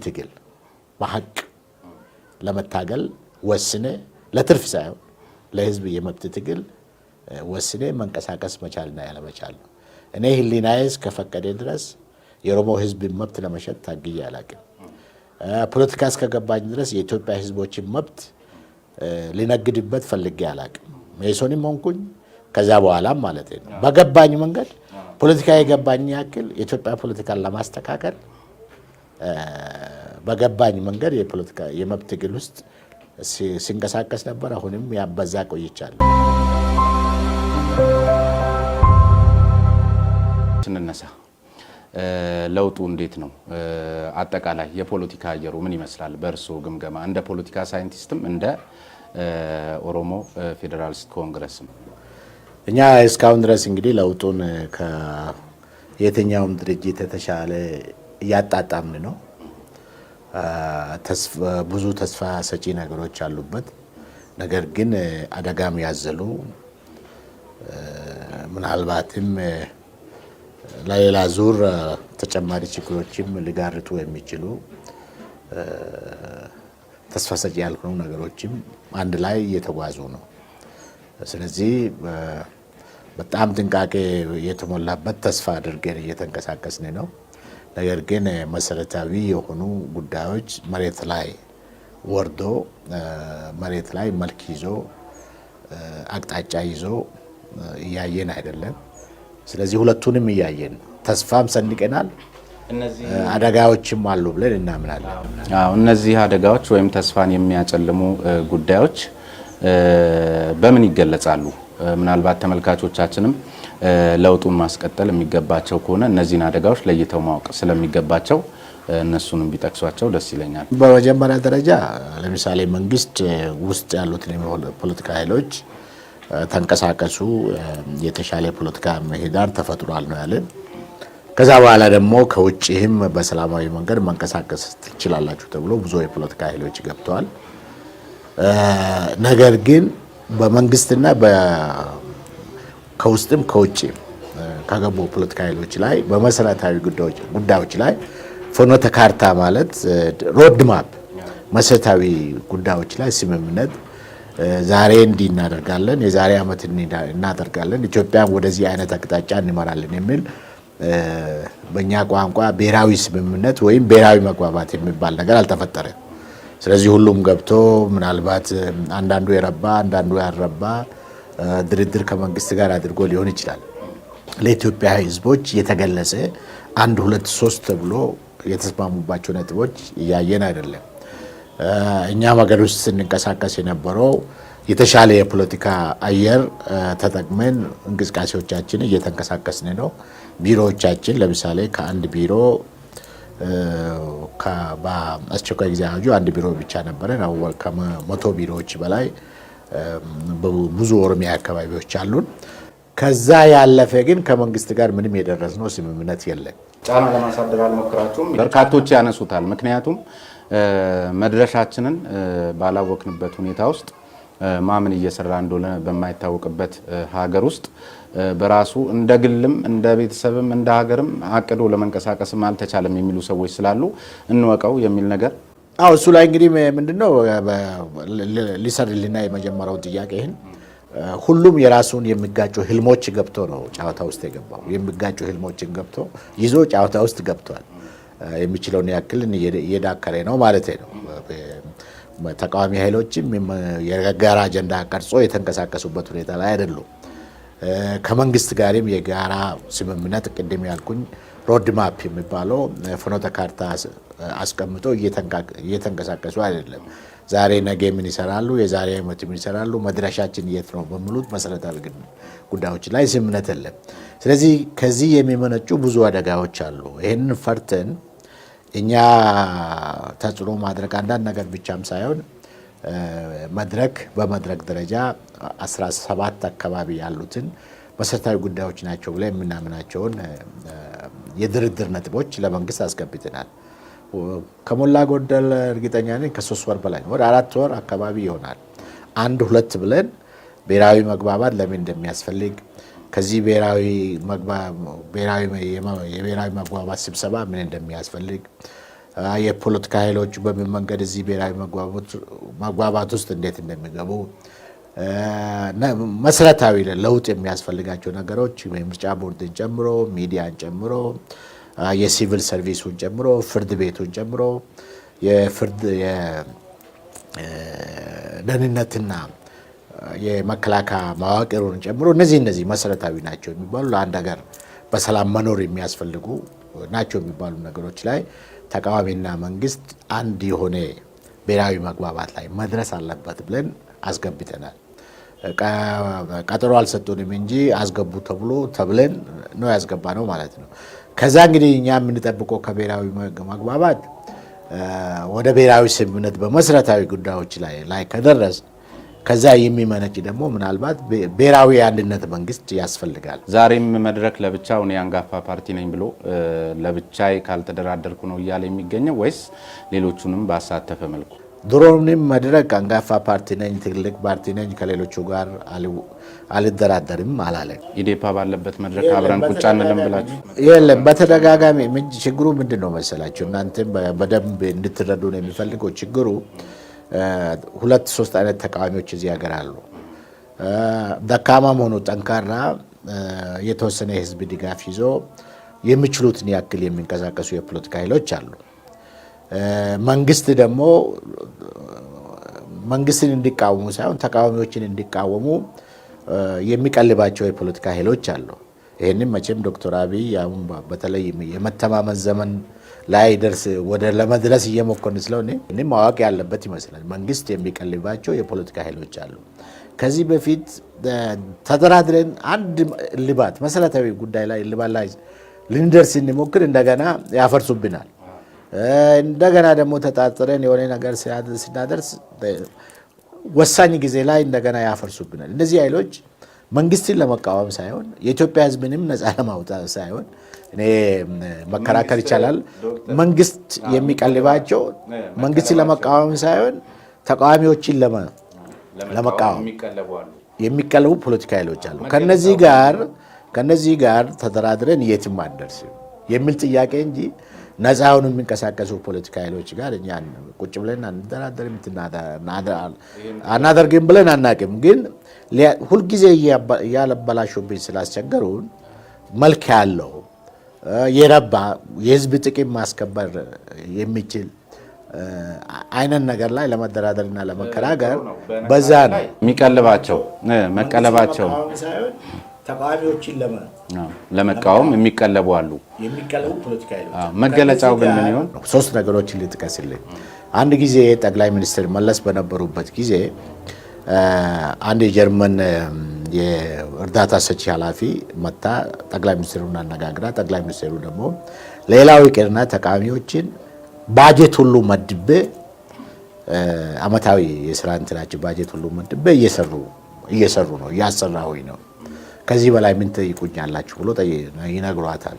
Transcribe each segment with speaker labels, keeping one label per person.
Speaker 1: ትግል በሐቅ ለመታገል ወስነ ለትርፍ ሳይሆን ለህዝብ የመብት ትግል ወስነ መንቀሳቀስ መቻልና ያለመቻል ነው። እኔ ህሊናዬስ ከፈቀደ ድረስ የኦሮሞ ህዝብ መብት ለመሸጥ ታግዬ አላውቅም። ፖለቲካ እስከገባኝ ድረስ የኢትዮጵያ ህዝቦችን መብት ሊነግድበት ፈልጌ አላውቅም። ሜሶንም ሆንኩኝ ከዛ በኋላም ማለት ነው። በገባኝ መንገድ ፖለቲካ የገባኝ ያክል የኢትዮጵያ ፖለቲካን ለማስተካከል በገባኝ መንገድ የፖለቲካ የመብት ትግል ውስጥ ሲንቀሳቀስ ነበር። አሁንም ያበዛ ቆይቻለሁ።
Speaker 2: ስንነሳ ለውጡ እንዴት ነው? አጠቃላይ የፖለቲካ አየሩ ምን ይመስላል በእርስዎ ግምገማ? እንደ ፖለቲካ ሳይንቲስትም እንደ ኦሮሞ ፌዴራሊስት ኮንግረስም
Speaker 1: እኛ እስካሁን ድረስ እንግዲህ ለውጡን ከየትኛውም ድርጅት የተሻለ እያጣጣምን ነው። ብዙ ተስፋ ሰጪ ነገሮች አሉበት። ነገር ግን አደጋም ያዘሉ ምናልባትም ለሌላ ዙር ተጨማሪ ችግሮችም ሊጋርጡ የሚችሉ ተስፋ ሰጪ ያልሆኑ ነገሮችም አንድ ላይ እየተጓዙ ነው። ስለዚህ በጣም ጥንቃቄ የተሞላበት ተስፋ አድርገን እየተንቀሳቀስን ነው። ነገር ግን መሰረታዊ የሆኑ ጉዳዮች መሬት ላይ ወርዶ መሬት ላይ መልክ ይዞ አቅጣጫ ይዞ እያየን አይደለም። ስለዚህ ሁለቱንም እያየን ተስፋም ሰንቀናል፣ አደጋዎችም አሉ ብለን እናምናለን።
Speaker 2: እነዚህ አደጋዎች ወይም ተስፋን የሚያጨልሙ ጉዳዮች በምን ይገለጻሉ? ምናልባት ተመልካቾቻችንም ለውጡን ማስቀጠል የሚገባቸው ከሆነ እነዚህን አደጋዎች ለይተው ማወቅ ስለሚገባቸው እነሱንም ቢጠቅሷቸው ደስ ይለኛል።
Speaker 1: በመጀመሪያ ደረጃ ለምሳሌ መንግስት ውስጥ ያሉትን ፖለቲካ ኃይሎች ተንቀሳቀሱ፣ የተሻለ ፖለቲካ ምህዳር ተፈጥሯል ነው ያለን። ከዛ በኋላ ደግሞ ከውጭም በሰላማዊ መንገድ መንቀሳቀስ ትችላላችሁ ተብሎ ብዙ የፖለቲካ ኃይሎች ገብተዋል። ነገር ግን በመንግስትና ከውስጥም ከውጭም ከገቡ ፖለቲካ ኃይሎች ላይ በመሰረታዊ ጉዳዮች ላይ ፍኖተ ካርታ ማለት ሮድ ማፕ መሰረታዊ ጉዳዮች ላይ ስምምነት ዛሬ እንዲህ እናደርጋለን፣ የዛሬ ዓመት እናደርጋለን፣ ኢትዮጵያም ወደዚህ አይነት አቅጣጫ እንመራለን የሚል በእኛ ቋንቋ ብሔራዊ ስምምነት ወይም ብሔራዊ መግባባት የሚባል ነገር አልተፈጠረም። ስለዚህ ሁሉም ገብቶ ምናልባት አንዳንዱ የረባ አንዳንዱ ያልረባ ድርድር ከመንግስት ጋር አድርጎ ሊሆን ይችላል። ለኢትዮጵያ ህዝቦች የተገለጸ 1 2 3 ተብሎ የተስማሙባቸው ነጥቦች እያየን አይደለም። እኛም ሀገር ውስጥ ስንንቀሳቀስ የነበረው የተሻለ የፖለቲካ አየር ተጠቅመን እንቅስቃሴዎቻችን እየተንቀሳቀስን ነው። ቢሮዎቻችን ለምሳሌ ከአንድ ቢሮ በአስቸኳይ ጊዜ አዋጁ አንድ ቢሮ ብቻ ነበረ። ከ100 ቢሮዎች በላይ ብዙ ኦሮሚያ አካባቢዎች አሉን። ከዛ ያለፈ ግን ከመንግስት ጋር ምንም የደረስነው ስምምነት የለም።
Speaker 2: ጫና ለማሳደር አልሞከራችሁም? በርካቶች ያነሱታል። ምክንያቱም መድረሻችንን ባላወቅንበት ሁኔታ ውስጥ ማምን እየሰራ እንደሆነ በማይታወቅበት ሀገር ውስጥ በራሱ እንደ ግልም እንደ ቤተሰብም እንደ ሀገርም አቅዶ ለመንቀሳቀስም አልተቻለም የሚሉ ሰዎች ስላሉ እንወቀው የሚል ነገር
Speaker 1: እሱ ላይ እንግዲህ ምንድነው ሊሰርልና የመጀመሪያው ጥያቄ ይሄን ሁሉም የራሱን የሚጋጩ ህልሞች ገብቶ ነው ጫዋታ ውስጥ የገባው። የሚጋጩ ህልሞችን ገብቶ ይዞ ጫዋታ ውስጥ ገብቷል። የሚችለውን ያክል እየዳከረ ነው ማለት ነው። ተቃዋሚ ኃይሎችም የጋራ አጀንዳ ቀርጾ የተንቀሳቀሱበት ሁኔታ ላይ አይደሉም። ከመንግስት ጋርም የጋራ ስምምነት ቅድም ያልኩኝ ሮድ ማፕ የሚባለው ፍኖተ ካርታ አስቀምጦ እየተንቀሳቀሱ አይደለም። ዛሬ ነገ ምን ይሰራሉ፣ የዛሬ ዓመት ምን ይሰራሉ፣ መድረሻችን የት ነው በሚሉት መሰረታዊ ጉዳዮች ላይ ስምምነት የለም። ስለዚህ ከዚህ የሚመነጩ ብዙ አደጋዎች አሉ። ይህንን ፈርተን እኛ ተጽዕኖ ማድረግ አንዳንድ ነገር ብቻም ሳይሆን በመድረክ ደረጃ 17 አካባቢ ያሉትን መሰረታዊ ጉዳዮች ናቸው ብለን የምናምናቸውን የድርድር ነጥቦች ለመንግስት አስገብተናል። ከሞላ ጎደል እርግጠኛ ነኝ ከ3 ወር በላይ ወደ 4 ወር አካባቢ ይሆናል 1 2 ብለን ብሔራዊ መግባባት ለምን እንደሚያስፈልግ ከዚህ የብሔራዊ መግባባት ስብሰባ ምን እንደሚያስፈልግ የፖለቲካ ኃይሎች በምን መንገድ እዚህ ብሔራዊ መግባባት ውስጥ እንዴት እንደሚገቡ መሰረታዊ ለውጥ የሚያስፈልጋቸው ነገሮች የምርጫ ቦርድን ጨምሮ ሚዲያን ጨምሮ የሲቪል ሰርቪሱን ጨምሮ ፍርድ ቤቱን ጨምሮ የፍርድ የደህንነትና የመከላከያ መዋቅሩን ጨምሮ እነዚህ መሰረታዊ ናቸው የሚባሉ ለአንድ ሀገር በሰላም መኖር የሚያስፈልጉ ናቸው የሚባሉ ነገሮች ላይ ተቃዋሚና መንግስት አንድ የሆነ ብሔራዊ መግባባት ላይ መድረስ አለበት ብለን አስገብተናል። ቀጠሮ አልሰጡንም እንጂ አስገቡ ተብለን ነው ያስገባ ነው ማለት ነው። ከዛ እንግዲህ እኛ የምንጠብቀው ከብሔራዊ መግባባት ወደ ብሔራዊ ስምምነት በመሰረታዊ ጉዳዮች ላይ ከደረስ ከዛ የሚመነጭ ደግሞ ምናልባት ብሔራዊ አንድነት መንግስት ያስፈልጋል።
Speaker 2: ዛሬም መድረክ ለብቻው እኔ አንጋፋ ፓርቲ ነኝ ብሎ ለብቻዬ ካልተደራደርኩ ነው እያለ የሚገኘው ወይስ ሌሎቹንም ባሳተፈ መልኩ?
Speaker 1: ድሮንም መድረክ አንጋፋ ፓርቲ ነኝ፣ ትልቅ ፓርቲ ነኝ፣ ከሌሎቹ ጋር አልደራደርም አላለም።
Speaker 2: ኢዴፓ ባለበት መድረክ አብረን ቁጭ አንልም ብላችሁ?
Speaker 1: የለም። በተደጋጋሚ ችግሩ ምንድን ነው መሰላችሁ? እናንተም በደንብ እንድትረዱ ነው የሚፈልገው። ችግሩ 2-3 አይነት ተቃዋሚዎች እዚህ ሀገር አሉ። ደካማም ሆኖ ጠንካራ የተወሰነ የህዝብ ድጋፍ ይዞ የሚችሉትን ያክል የሚንቀሳቀሱ የፖለቲካ ኃይሎች አሉ። መንግስት ደግሞ መንግስትን እንዲቃወሙ ሳይሆን ተቃዋሚዎችን እንዲቃወሙ የሚቀልባቸው የፖለቲካ ኃይሎች አሉ። ይህንም መቼም ዶክተር አብይ አሁን በተለይ የመተማመን ዘመን ላይ ደርስ ወደ ለመድረስ እየሞከርን ስለሆነ እኔም ማወቅ ያለበት ይመስላል። መንግስት የሚቀልባቸው የፖለቲካ ኃይሎች አሉ። ከዚህ በፊት ተደራድረን አንድ ልባት መሰረታዊ ጉዳይ ላይ ልባት ላይ ልንደርስ እንሞክር እንደገና ያፈርሱብናል። እንደገና ደግሞ ተጣጥረን የሆነ ነገር ስናደርስ ወሳኝ ጊዜ ላይ እንደገና ያፈርሱብናል። እነዚህ ኃይሎች መንግስትን ለመቃወም ሳይሆን የኢትዮጵያ ሕዝብንም ነፃ ለማውጣት ሳይሆን እኔ መከራከር ይቻላል። መንግስት የሚቀልባቸው መንግስትን ለመቃወም ሳይሆን ተቃዋሚዎችን ለመቃወም የሚቀልቡ ፖለቲካ ኃይሎች አሉ። ከነዚህ ጋር ተደራድረን የትም አንደርስም የሚል ጥያቄ እንጂ ነፃ ሆኑ የሚንቀሳቀሱ ፖለቲካ ኃይሎች ጋር እኛ ቁጭ ብለን አንደራደርም አናደርግም ብለን አናቅም። ግን ሁልጊዜ እያለበላሹብኝ ስላስቸገሩን መልክ ያለው የረባ የህዝብ ጥቅም ማስከበር የሚችል አይነት ነገር ላይ ለመደራደርና ለመከራከር በዛ ነው
Speaker 2: የሚቀልባቸው መቀለባቸው
Speaker 1: ተቃዋሚዎችን
Speaker 2: ለመቃወም የሚቀለቡ አሉ።
Speaker 1: የሚቀለቡ ፖለቲካ ኃይሎች
Speaker 2: መገለጫው ግን ምን ይሆን?
Speaker 1: 3 ነገሮችን ልጥቀስልኝ። አንድ ጊዜ ጠቅላይ ሚኒስትር መለስ በነበሩበት ጊዜ አንድ የጀርመን የእርዳታ ሰጪ ኃላፊ መታ ጠቅላይ ሚኒስትሩን አነጋግራ፣ ጠቅላይ ሚኒስትሩ ደግሞ ሌላው ይቅርና ተቃዋሚዎችን ባጀት ሁሉ መድቤ አመታዊ የስራ እንትናችን ባጀት ሁሉ መድቤ እየሰሩ ነው እያሰራሁኝ ነው ከዚህ በላይ ምን ትጠይቁኛላችሁ ብሎ ይነግሯታል።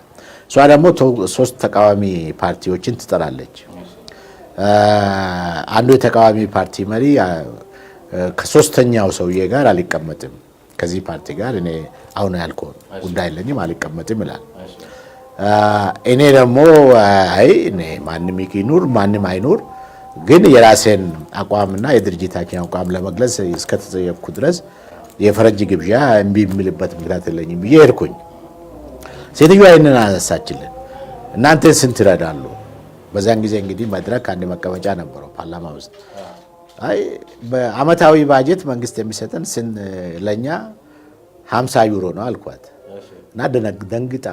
Speaker 1: እሷ ደግሞ 3 ተቃዋሚ ፓርቲዎችን ትጠራለች። አንዱ የተቃዋሚ ፓርቲ መሪ ከ3ኛው ሰውዬ ጋር አልቀመጥም፣ ከዚህ ፓርቲ ጋር እኔ አሁን ያልከው ጉዳይ የለኝም አልቀመጥም ይላል። እኔ ደግሞ አይ እኔ ማንም ይኑር ማንም አይኑር ግን የራሴን አቋምና የድርጅታችን አቋም ለመግለጽ እስከተጠየቅኩ ድረስ የፈረንጅ ግብዣ እምቢ የሚልበት ምክንያት የለኝም ብዬ ሄድኩኝ። ሴትዮዋ ይህንን አነሳችልን። እናንተ ስንት ይረዳሉ? በዛን ጊዜ እንግዲህ መድረክ አንድ መቀመጫ ነበረው ፓርላማ ውስጥ። አይ በአመታዊ ባጀት መንግስት የሚሰጠን ለኛ 50 ዩሮ ነው አልኳት እና ደንግጣ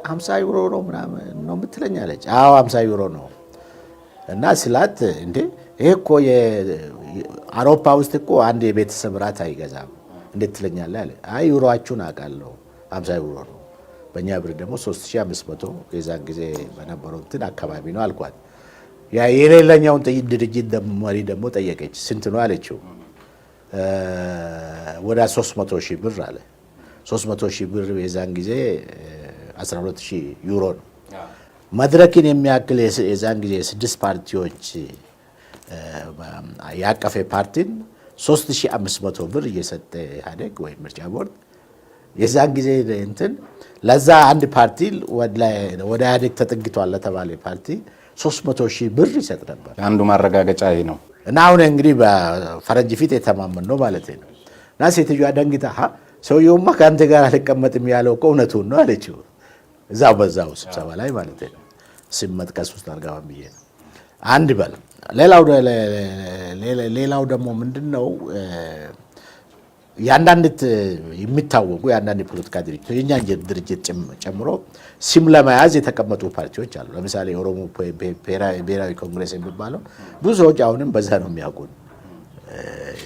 Speaker 1: 50 ዩሮ ነው ምናምን ነው የምትለኝ አለች። አዎ 50 ዩሮ ነው እና ስላት እንዴ ይሄ እኮ አውሮፓ ውስጥ እኮ አንድ የቤተሰብ ራት አይገዛም እንዴት ትለኛለህ አለ። አይ ዩሮአችሁን አውቃለሁ 50 ዩሮ ነው፣ በእኛ ብር ደግሞ 3500 የዛን ጊዜ በነበረው እንትን አካባቢ ነው አልኳት። ያ የሌላኛውን ድርጅት መሪ ደግሞ ጠየቀች። ስንት ነው አለችው። ወደ 300 ሺህ ብር አለ። 300 ሺህ ብር የዛን ጊዜ 12 ሺህ ዩሮ ነው። መድረክን የሚያክል የዛን ጊዜ 6 ፓርቲዎች ያቀፈ ፓርቲን 3500 ብር እየሰጠ ኢህአዴግ ወይም ምርጫ ቦርድ የዛን ጊዜ እንትን ለዛ አንድ ፓርቲ ወደ ኢህአዴግ ተጠግቷል ለተባለ ፓርቲ 300,000 ብር ይሰጥ ነበር።
Speaker 2: አንዱ ማረጋገጫ ይሄ ነው።
Speaker 1: እና አሁን እንግዲህ በፈረንጅ ፊት የተማመን ነው ማለት ነው። እና ሴትዮዋ ደንግጣ ሰውየውማ ከአንተ ጋር አልቀመጥም ያለው እኮ እውነቱን ነው አለችው። በዛው ስብሰባ ላይ ማለት ነው። ስም መጥቀስ ውስጥ አልገባም ብዬ ነው። አንድ በል ሌላው ደግሞ ምንድነው የአንዳንድ የሚታወቁ የአንዳንድ የፖለቲካ ድርጅቶች የእኛን ድርጅት ጨምሮ ስም ለመያዝ የተቀመጡ ፓርቲዎች አሉ። ለምሳሌ የኦሮሞ ብሔራዊ ኮንግሬስ የሚባለው ብዙ ሰዎች አሁንም በዛ ነው የሚያውቁን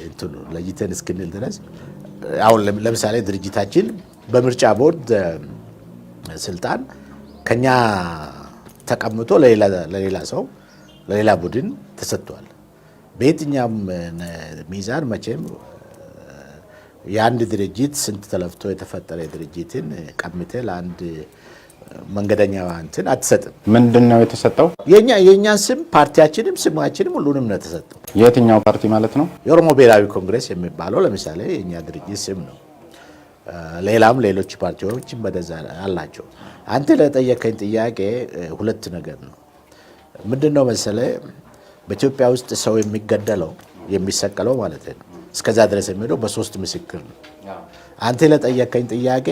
Speaker 1: እንትኑ ለይተን እስክንል ድረስ። አሁን ለምሳሌ ድርጅታችን በምርጫ ቦርድ ስልጣን ከኛ ተቀምጦ ለሌላ ሰው ለሌላ ቡድን ተሰጥቷል። በየትኛውም ሚዛን መቼም የአንድ ድርጅት ስንት ተለፍቶ የተፈጠረ ድርጅትን ቀምተ ለአንድ መንገደኛ እንትን አትሰጥም።
Speaker 2: ምንድነው የተሰጠው?
Speaker 1: የኛ ስም ፓርቲያችንም ስማችንም ሁሉንም ነው የተሰጠው።
Speaker 2: የትኛው ፓርቲ ማለት ነው?
Speaker 1: የኦሮሞ ብሔራዊ ኮንግሬስ የሚባለው ለምሳሌ የኛ ድርጅት ስም ነው። ሌሎች ፓርቲዎችም በደዛ አላቸው። አንተ ለጠየቀኝ ጥያቄ ሁለት ነገር ነው። ምንድነው መሰለ በኢትዮጵያ ውስጥ ሰው የሚገደለው የሚሰቀለው ማለት ነው እስከዛ ድረስ የሚሄደው በሶስት ምስክር ነው። አንተ ለጠየቀኝ ጥያቄ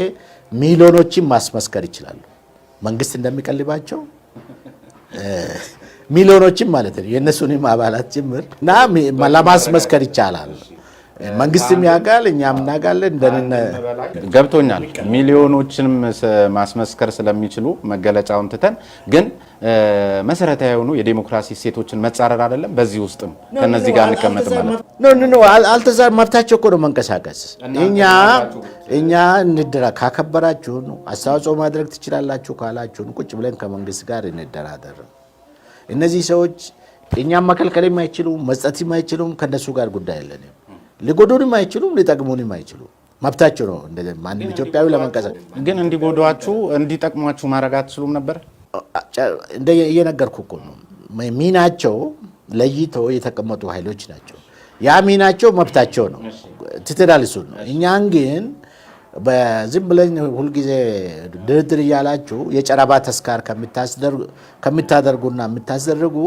Speaker 1: ሚሊዮኖችን ማስመስከር ይችላሉ። መንግስት እንደሚቀልባቸው ሚሊዮኖችን ማለት ነው የእነሱንም አባላት ጭምር እና ለማስመስከር ይቻላል። መንግስትም ያውቃል፣ እኛም እናውቃለን።
Speaker 2: ገብቶኛል። ሚሊዮኖችንም ማስመስከር ስለሚችሉ መገለጫውን ትተን ግን መሰረታዊ የሆኑ የዲሞክራሲ እሴቶችን መጻረር አይደለም። በዚህ ውስጥም ከነዚህ ጋር እንቀመጥ ማለት
Speaker 1: ነው። አልተዛር መብታቸው እኮ ነው መንቀሳቀስ። እኛ እንደራ ካከበራችሁ አስተዋጽኦ ማድረግ ትችላላችሁ ካላችሁ ቁጭ ብለን ከመንግስት ጋር እንደራደር። እነዚህ ሰዎች እኛም መከልከልም አይችሉም፣ መስጠትም አይችሉም። ከነሱ ጋር ጉዳይ የለንም። ሊጎዱንም አይችሉም፣ ሊጠቅሙንም አይችሉም። መብታቸው ነው። ማንም ኢትዮጵያዊ ለመንቀሳቀስ
Speaker 2: ግን እንዲጎዷችሁ እንዲጠቅሟችሁ ማድረግ አትችሉም ነበር?
Speaker 1: እየነገርኩ እኮ ነው። ሚናቸው ለይተው የተቀመጡ ኃይሎች ናቸው። ያ ሚናቸው መብታቸው ነው። ትትዳል እሱን ነው። እኛን ግን በዝም ብለን ሁልጊዜ ድርድር እያላችሁ የጨረባ ተስካር ከምታደርጉና የምታስደርጉ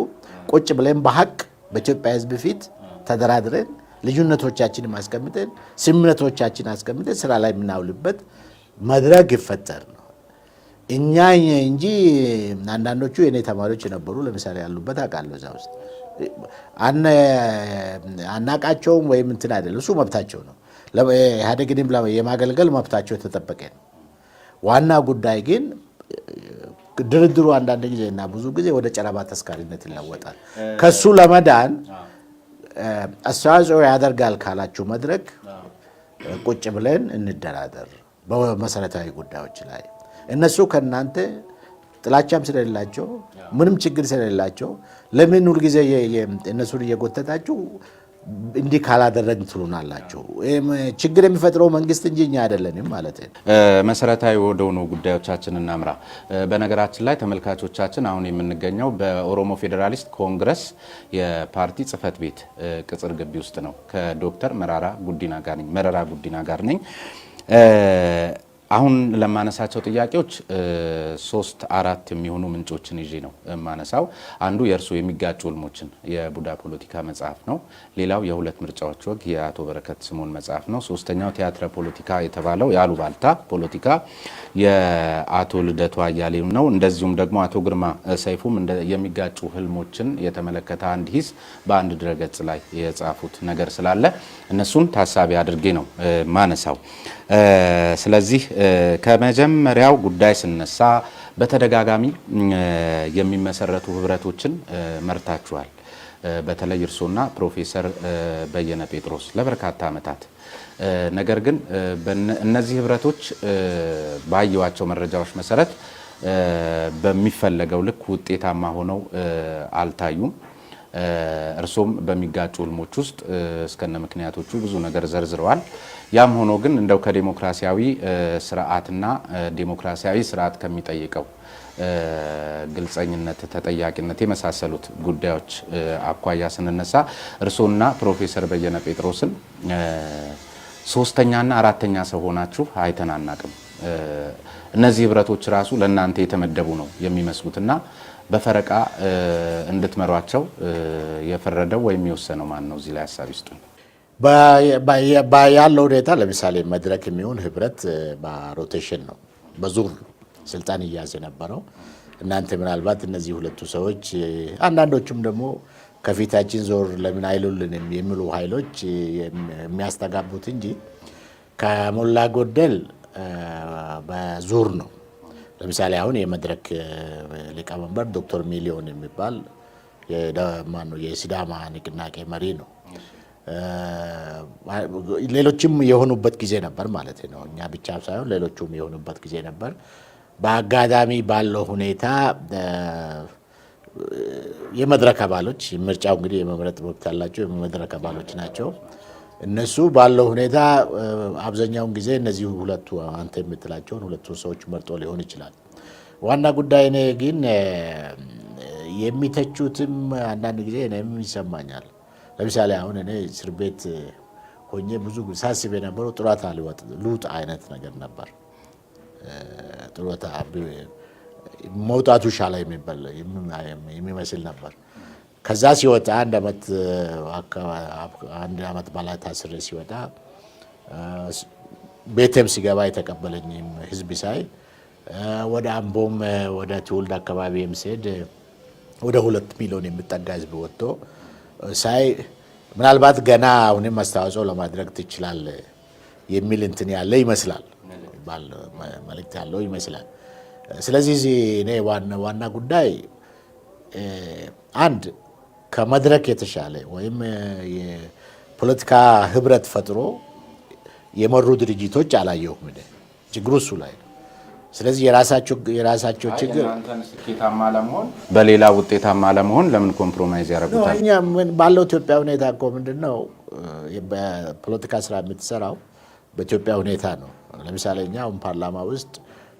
Speaker 1: ቁጭ ብለን በሀቅ በኢትዮጵያ ሕዝብ ፊት ተደራድረን ልዩነቶቻችን ማስቀምጠን ስምምነቶቻችን አስቀምጠን ስራ ላይ የምናውልበት መድረክ ይፈጠር ነው። እኛ እንጂ አንዳንዶቹ የኔ ተማሪዎች የነበሩ ለምሳሌ ያሉበት አውቃለሁ። እዛ ውስጥ አናቃቸውም ወይም እንትን አይደለም። እሱ መብታቸው ነው። ኢህአዴግንም የማገልገል መብታቸው የተጠበቀ ነው። ዋና ጉዳይ ግን ድርድሩ አንዳንድ ጊዜ እና ብዙ ጊዜ ወደ ጨረባ ተስካሪነት ይለወጣል። ከሱ ለመዳን አስተዋጽኦ ያደርጋል ካላችሁ መድረክ ቁጭ ብለን እንደራደር በመሰረታዊ ጉዳዮች ላይ። እነሱ ከእናንተ ጥላቻም ስለሌላቸው ምንም ችግር ስለሌላቸው ለምን ሁልጊዜ እነሱን እየጎተታችሁ እንዲህ ካላደረግን ትሉናላችሁ? ችግር የሚፈጥረው መንግስት እንጂ እኛ አይደለንም ማለት ነው።
Speaker 2: መሰረታዊ ወደሆኑ ጉዳዮቻችን እናምራ። በነገራችን ላይ ተመልካቾቻችን አሁን የምንገኘው በኦሮሞ ፌዴራሊስት ኮንግረስ የፓርቲ ጽህፈት ቤት ቅጽር ግቢ ውስጥ ነው። ከዶክተር መረራ ጉዲና ጋር ነኝ። አሁን ለማነሳቸው ጥያቄዎች 3-4 የሚሆኑ ምንጮችን ይዤ ነው የማነሳው። አንዱ የእርሱ የሚጋጩ ህልሞችን የቡዳ ፖለቲካ መጽሐፍ ነው። ሌላው የሁለት ምርጫዎች ወግ የአቶ በረከት ስምኦን መጽሐፍ ነው። ሶስተኛው ቲያትረ ፖለቲካ የተባለው የአሉባልታ ፖለቲካ የአቶ ልደቱ አያሌው ነው። እንደዚሁም ደግሞ አቶ ግርማ ሰይፉም የሚጋጩ ህልሞችን የተመለከተ አንድ ሂስ በአንድ ድረገጽ ላይ የጻፉት ነገር ስላለ እነሱን ታሳቢ አድርጌ ነው ማነሳው። ስለዚህ ከመጀመሪያው ጉዳይ ስነሳ በተደጋጋሚ የሚመሰረቱ ህብረቶችን መርታችኋል። በተለይ እርሶና ፕሮፌሰር በየነ ጴጥሮስ ለበርካታ ዓመታት። ነገር ግን እነዚህ ህብረቶች ባየዋቸው መረጃዎች መሰረት በሚፈለገው ልክ ውጤታማ ሆነው አልታዩም። እርሶም በሚጋጩ ህልሞች ውስጥ እስከነ ምክንያቶቹ ብዙ ነገር ዘርዝረዋል። ያም ሆኖ ግን እንደው ከዲሞክራሲያዊ ስርዓትና ዲሞክራሲያዊ ስርዓት ከሚጠይቀው ግልጸኝነት፣ ተጠያቂነት የመሳሰሉት ጉዳዮች አኳያ ስንነሳ እርሶና ፕሮፌሰር በየነ ጴጥሮስን ሶስተኛና አራተኛ ሰው ሆናችሁ አይተን አናቅም። እነዚህ ህብረቶች ራሱ ለእናንተ የተመደቡ ነው የሚመስሉትና በፈረቃ እንድትመሯቸው የፈረደው ወይም የወሰነው ማን ነው? እዚህ ላይ ሀሳብ ይስጡን።
Speaker 1: ያለው ሁኔታ ለምሳሌ መድረክ የሚሆን ህብረት በሮቴሽን ነው በዙር ስልጣን እያዘ ነበረው። እናንተ ምናልባት እነዚህ ሁለቱ ሰዎች አንዳንዶቹም ደግሞ ከፊታችን ዞር ለምን አይሉልንም የሚሉ ኃይሎች የሚያስተጋቡት እንጂ ከሞላ ጎደል በዙር ነው። ለምሳሌ አሁን የመድረክ ሊቀመንበር ዶክተር ሚሊዮን የሚባል የሲዳማ ንቅናቄ መሪ ነው። ሌሎችም የሆኑበት ጊዜ ነበር ማለት ነው። እኛ ብቻ ሳይሆን ሌሎቹም የሆኑበት ጊዜ ነበር። በአጋጣሚ ባለው ሁኔታ የመድረክ አባሎች ምርጫው እንግዲህ የመምረጥ መብት ያላቸው የመድረክ አባሎች ናቸው። እነሱ ባለው ሁኔታ አብዛኛውን ጊዜ እነዚህ ሁለቱ አንተ የምትላቸውን ሁለቱ ሰዎች መርጦ ሊሆን ይችላል። ዋና ጉዳይ እኔ ግን የሚተቹትም አንዳንድ ጊዜ እኔም ይሰማኛል። ለምሳሌ አሁን እኔ እስር ቤት ሆኜ ብዙ ሳስብ የነበረው ጡረታ ልውጥ አይነት ነገር ነበር። ጡረታ መውጣቱ ሻላ የሚመስል ነበር። ከዛ ሲወጣ አንድ ዓመት በላይ ታስሬ ሲወጣ ቤቴም ሲገባ የተቀበለኝም ህዝብ ሳይ ወደ አምቦም ወደ ትውልድ አካባቢም ስሄድ ወደ 2 ሚሊዮን የሚጠጋ ህዝብ ወጥቶ ሳይ ምናልባት ገና አሁንም አስተዋጽኦ ለማድረግ ትችላለህ የሚል እንትን ያለ ይመስላል፣ መልእክት ያለው ይመስላል። ስለዚህ እኔ ዋና ጉዳይ አንድ ከመድረክ የተሻለ ወይም የፖለቲካ ህብረት ፈጥሮ የመሩ ድርጅቶች አላየሁም። ችግሩ እሱ ላይ ነው። ስለዚህ የራሳቸው ችግር
Speaker 2: ስኬታማ ለመሆን በሌላ ውጤታማ ለመሆን ለምን ኮምፕሮማይዝ ያደርጉታል?
Speaker 1: እኛ ባለው ኢትዮጵያ ሁኔታ እኮ ምንድነው በፖለቲካ ስራ የምትሰራው በኢትዮጵያ ሁኔታ ነው። ለምሳሌ እኛ አሁን ፓርላማ ውስጥ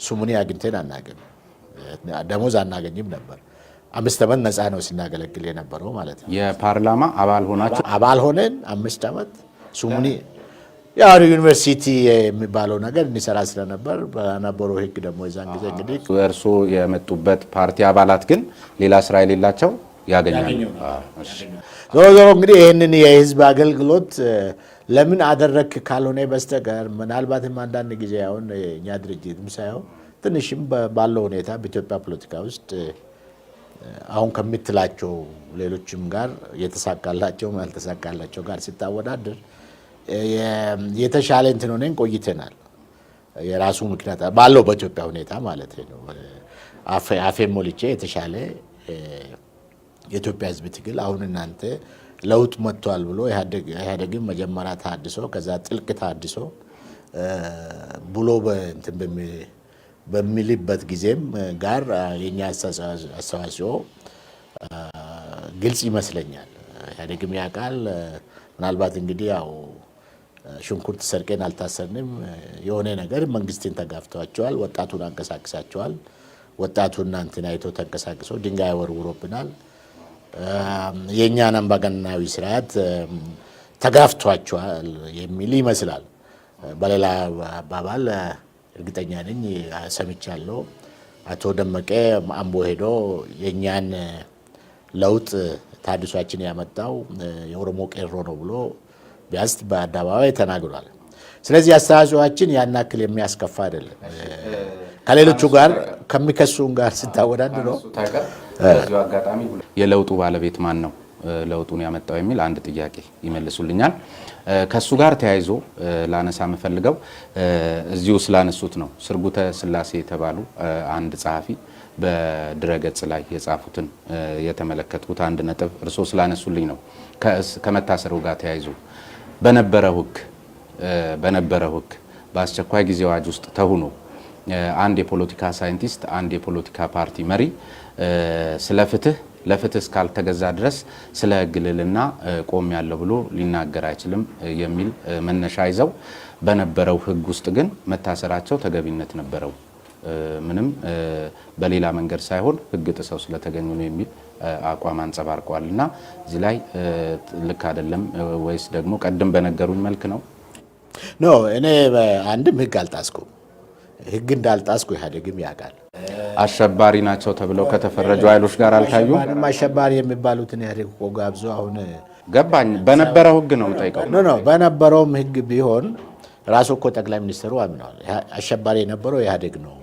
Speaker 1: ሱሙኒ አግኝተን አናገኝም፣ ደሞዝ አናገኝም ነበር። 5 ዓመት ነፃ ነው ስናገለግል የነበረው ማለት ነው።
Speaker 2: የፓርላማ
Speaker 1: አባል ሆነን 5 ዓመት ሱሙኒ ያው ዩኒቨርሲቲ የሚባለው ነገር እንሰራ ስለነበር በነበረው ህግ ደግሞ የዛን ጊዜ እንግዲህ
Speaker 2: እርሶ የመጡበት ፓርቲ አባላት ግን ሌላ ስራ የሌላቸው ያገኛሉ።
Speaker 1: ዞሮ ዞሮ እንግዲህ ይህንን የህዝብ አገልግሎት ለምን አደረክ ካልሆነ በስተቀር ምናልባትም አንዳንድ ጊዜ አሁን እኛ ድርጅትም ሳይሆን ትንሽም ባለው ሁኔታ በኢትዮጵያ ፖለቲካ ውስጥ አሁን ከምትላቸው ሌሎችም ጋር የተሳካላቸው ያልተሳካላቸው ጋር ሲታወዳደር የተሻለ እንትን ሆነን ቆይተናል። የራሱ ምክንያት ባለው በኢትዮጵያ ሁኔታ ማለት ነው። አፌ ሞልቼ የተሻለ የኢትዮጵያ ህዝብ ትግል አሁን እናንተ ለውጥ መጥቷል ብሎ ኢህአዴግን መጀመሪያ ታድሶ ከዛ ጥልቅ ታድሶ ብሎ በሚልበት ጊዜም ጋር የኛ አስተዋጽኦ ግልጽ ይመስለኛል። ኢህአዴግም ያውቃል። ምናልባት እንግዲህ ያው ሽንኩርት ሰርቀን አልታሰርንም የሆነ ነገር መንግስትን ተጋፍተዋቸዋል፣ ወጣቱን አንቀሳቅሳቸዋል። ወጣቱ እናንተን አይቶ ተንቀሳቅሶ ድንጋይ ወርውሮብናል። የእኛን አምባገነናዊ ስርዓት ተጋፍቷቸዋል የሚል ይመስላል። በሌላ አባባል እርግጠኛ ነኝ ሰምቻለሁ፣ አቶ ደመቀ አምቦ ሄዶ የእኛን ለውጥ ታድሷችን ያመጣው የኦሮሞ ቄሮ ነው ብሎ ቢያንስ በአደባባይ ተናግሯል። ስለዚህ አስተዋጽኦአችን ያን ያክል የሚያስከፋ አይደለም። ከሌሎቹ ጋር ከሚከሱን ጋር ስታወዳድር ነው።
Speaker 2: በዚሁ አጋጣሚ የለውጡ ባለቤት ማን ነው ለውጡን ያመጣው የሚል አንድ ጥያቄ ይመልሱልኛል። ከሱ ጋር ተያይዞ ላነሳ የምፈልገው እዚሁ ስላነሱት ነው። ስርጉተ ስላሴ የተባሉ አንድ ጸሐፊ በድረገጽ ላይ የጻፉትን የተመለከትኩት አንድ ነጥብ እርሶ ስላነሱልኝ ነው። ከመታሰሩ ጋር ተያይዞ በነበረው ሕግ በአስቸኳይ ጊዜ አዋጅ ውስጥ ተሁኖ አንድ የፖለቲካ ሳይንቲስት አንድ የፖለቲካ ፓርቲ መሪ ስለ ለፍትህ እስካልተገዛ ድረስ ስለ ሕግ ልዕልና ቆም ያለው ብሎ ሊናገር አይችልም የሚል መነሻ ይዘው በነበረው ሕግ ውስጥ ግን መታሰራቸው ተገቢነት ነበረው፣ ምንም በሌላ መንገድ ሳይሆን ሕግ ጥሰው ስለተገኙ ነው የሚል አቋም አንጸባርቀዋል። እና እዚህ ላይ ልክ አይደለም ወይስ ደግሞ ቀደም በነገሩኝ መልክ ነው?
Speaker 1: ኖ እኔ አንድም ሕግ አልጣስኩም። ህግ እንዳልጣስኩ ኢህአዴግም ያውቃል።
Speaker 2: አሸባሪ ናቸው ተብለው ከተፈረጁ ኃይሎች ጋር አልታዩም።
Speaker 1: አሸባሪ የሚባሉትን ኢህአዴግ እኮ ጋብዞ አሁን
Speaker 2: ገባኝ። በነበረው ህግ ነው የምጠይቀው።
Speaker 1: በነበረውም ህግ ቢሆን ራሱ እኮ ጠቅላይ ሚኒስትሩ አምነዋል። አሸባሪ የነበረው ኢህአዴግ ነው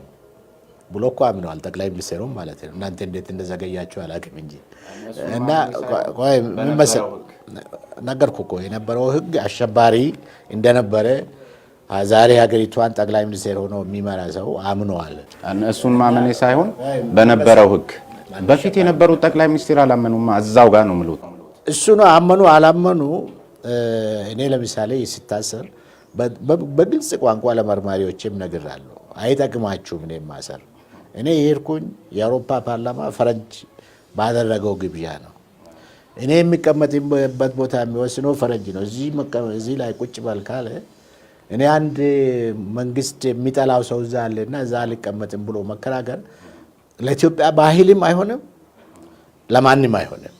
Speaker 1: ብሎ እኮ አምነዋል ጠቅላይ ሚኒስትሩም ማለት ነው። እናንተ እንዴት እንደዘገያችሁ አላውቅም እንጂ እና ምን መሰል ነገርኩ እኮ የነበረው ህግ አሸባሪ እንደነበረ ዛሬ ሀገሪቷን ጠቅላይ ሚኒስትር ሆኖ የሚመራ ሰው አምነዋል።
Speaker 2: እሱን ማመኔ ሳይሆን በነበረው ህግ በፊት የነበሩት ጠቅላይ ሚኒስትር አላመኑማ። እዛው ጋር ነው የምሉት።
Speaker 1: እሱ ነው አመኑ አላመኑ። እኔ ለምሳሌ ሲታሰር በግልጽ ቋንቋ ለመርማሪዎችም ነግራለሁ። አይጠቅማችሁም እኔ ማሰር። እኔ የሄድኩኝ የአውሮፓ ፓርላማ ፈረንጅ ባደረገው ግብዣ ነው። እኔ የሚቀመጥበት ቦታ የሚወስነው ፈረንጅ ነው። እዚህ ላይ ቁጭ በል ካለ እኔ አንድ መንግስት የሚጠላው ሰው እዛ አለና እዛ አልቀመጥም ብሎ መከራከር ለኢትዮጵያ ባህልም አይሆንም፣ ለማንም አይሆንም።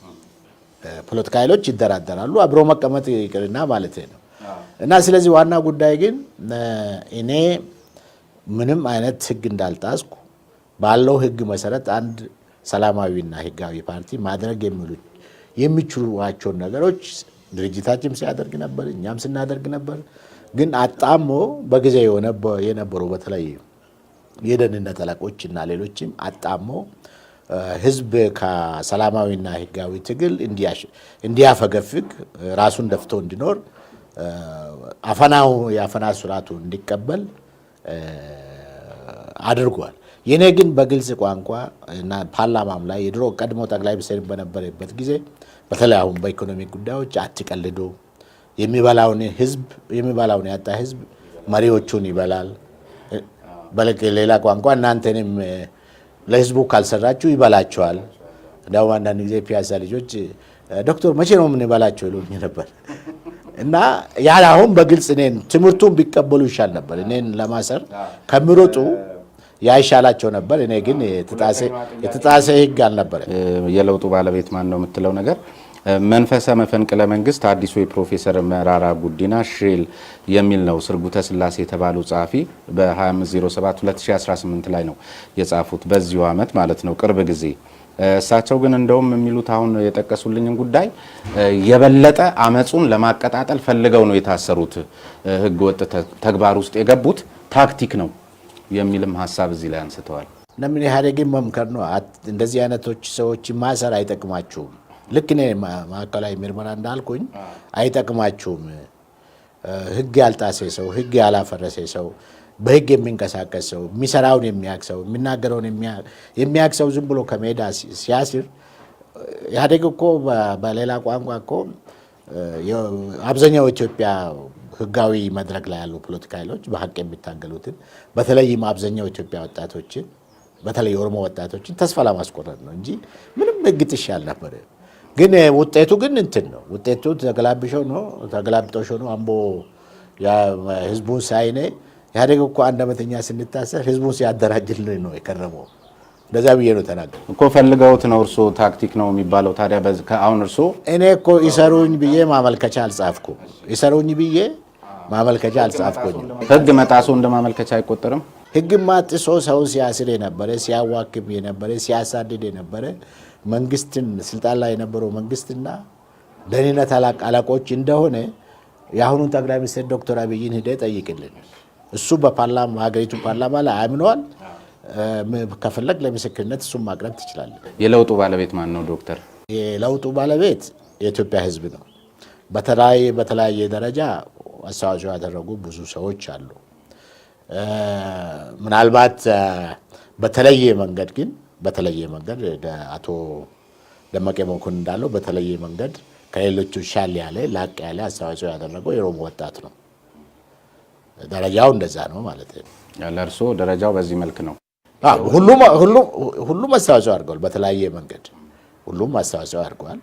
Speaker 1: ፖለቲካ ኃይሎች ይደራደራሉ፣ አብሮ መቀመጥ ይቅርና ማለት ነው። እና ስለዚህ ዋና ጉዳይ ግን እኔ ምንም አይነት ህግ እንዳልጣስኩ ባለው ህግ መሰረት አንድ ሰላማዊና ህጋዊ ፓርቲ ማድረግ የሚችሏቸውን ነገሮች ድርጅታችን ሲያደርግ ነበር፣ እኛም ስናደርግ ነበር። ግን አጣሞ በጊዜ የነበሩ በተለይ የደህንነት አለቆች እና ሌሎችም አጣሞ ህዝብ ከሰላማዊና ህጋዊ ትግል እንዲያፈገፍግ ራሱን ደፍቶ እንዲኖር የአፈና ስርዓቱ እንዲቀበል አድርጓል። የኔ ግን በግልጽ ቋንቋ እና ፓርላማም ላይ የድሮ ቀድሞ ጠቅላይ ሚኒስትር በነበረበት ጊዜ በተለይ አሁን በኢኮኖሚ ጉዳዮች አትቀልዶ፣ የሚበላውን ያጣ ህዝብ መሪዎቹን ይበላል። በሌላ ቋንቋ እናንተንም ለህዝቡ ካልሰራችሁ ይበላቸዋል። እንዲያውም አንዳንድ ጊዜ ፒያሳ ልጆች ዶክተር መቼ ነው የምንበላቸው ይሉኝ ነበር። እና ያ አሁን በግልጽ እኔን ትምህርቱን ቢቀበሉ ይሻል ነበር። እኔን ለማሰር ከሚሮጡ ያይሻላቸው ነበር። እኔ ግን የተጣሰ ህግ አልነበረ።
Speaker 2: የለውጡ ባለቤት ማን ነው የምትለው ነገር መንፈሰ መፈንቅለ መንግስት አዲሱ የፕሮፌሰር መራራ ጉዲና ሽሬል የሚል ነው። ስርጉተ ስላሴ የተባሉ ጸሐፊ በ2507 2018 ላይ ነው የጻፉት፣ በዚሁ ዓመት ማለት ነው፣ ቅርብ ጊዜ። እሳቸው ግን እንደውም የሚሉት አሁን የጠቀሱልኝን ጉዳይ የበለጠ አመጹን ለማቀጣጠል ፈልገው ነው የታሰሩት፣ ህገ ወጥ ተግባር ውስጥ የገቡት ታክቲክ ነው የሚልም ሀሳብ እዚህ ላይ አንስተዋል።
Speaker 1: ለምን ኢህአዴግን መምከር ነው። እንደዚህ አይነቶች ሰዎች ማሰር አይጠቅማችሁም። ልክ እኔ ማዕከላዊ ምርመራ እንዳልኩኝ አይጠቅማችሁም። ህግ ያልጣሰ ሰው፣ ህግ ያላፈረሰ ሰው፣ በህግ የሚንቀሳቀስ ሰው፣ የሚሰራውን የሚያውቅ ሰው፣ የሚናገረውን የሚያውቅ ሰው ዝም ብሎ ከሜዳ ሲያስር ኢህአዴግ እኮ በሌላ ቋንቋ እኮ አብዛኛው ኢትዮጵያ ህጋዊ መድረክ ላይ ያሉ ፖለቲካ ኃይሎች በሀቅ የሚታገሉትን በተለይም አብዛኛው ኢትዮጵያ ወጣቶችን በተለይ የኦሮሞ ወጣቶችን ተስፋ ለማስቆረጥ ነው እንጂ ምንም ህግ ጥሼ አልነበረ። ግን ውጤቱ ግን እንትን ነው። ውጤቱ ተገላብጦሽ ነው። አምቦ ህዝቡን ሳይኔ ኢህአዴግ እኮ አንድ ዓመተኛ ስንታሰር ህዝቡን ሲያደራጅልን ነው የከረመው። እንደዛ ብዬ ነው ተናገር
Speaker 2: እኮ ፈልገውት ነው። እርሶ ታክቲክ ነው የሚባለው ታዲያ አሁን እርሶ
Speaker 1: እኔ እኮ ይሰሩኝ ብዬ ማመልከቻ አልጻፍኩም። ይሰሩኝ ብዬ ማመልከቻ አልጻፍኩኝ።
Speaker 2: ህግ መጣሱ እንደ ማመልከቻ አይቆጠርም።
Speaker 1: ህግ ማጥሶ ሰው ሲያስር የነበረ፣ ሲያዋክብ የነበረ፣ ሲያሳድድ የነበረ መንግስትን ስልጣን ላይ የነበረው መንግስትና ደህንነት አለቆች እንደሆነ የአሁኑን ጠቅላይ ሚኒስትር ዶክተር አብይን ሂደህ ጠይቅልን። እሱ በፓርላማ ሀገሪቱ ፓርላማ ላይ አምነዋል። ከፈለግ ለምስክርነት እሱን ማቅረብ ትችላለህ።
Speaker 2: የለውጡ ባለቤት ማን ነው ዶክተር?
Speaker 1: የለውጡ ባለቤት የኢትዮጵያ ህዝብ ነው። በተለያየ ደረጃ አስተዋጽኦ ያደረጉ ብዙ ሰዎች አሉ። ምናልባት በተለየ መንገድ አቶ ደመቀ መኮንን እንዳለው በተለየ መንገድ ከሌሎቹ ሻል ያለ ላቅ ያለ አስተዋጽኦ ያደረገው የኦሮሞ ወጣት ነው። ደረጃው እንደዛ ነው ማለት ነው።
Speaker 2: ለእርሶ ደረጃው በዚህ መልክ ነው?
Speaker 1: ሁሉም አስተዋጽኦ አድርገዋል። በተለያየ መንገድ ሁሉም አስተዋጽኦ አድርገዋል።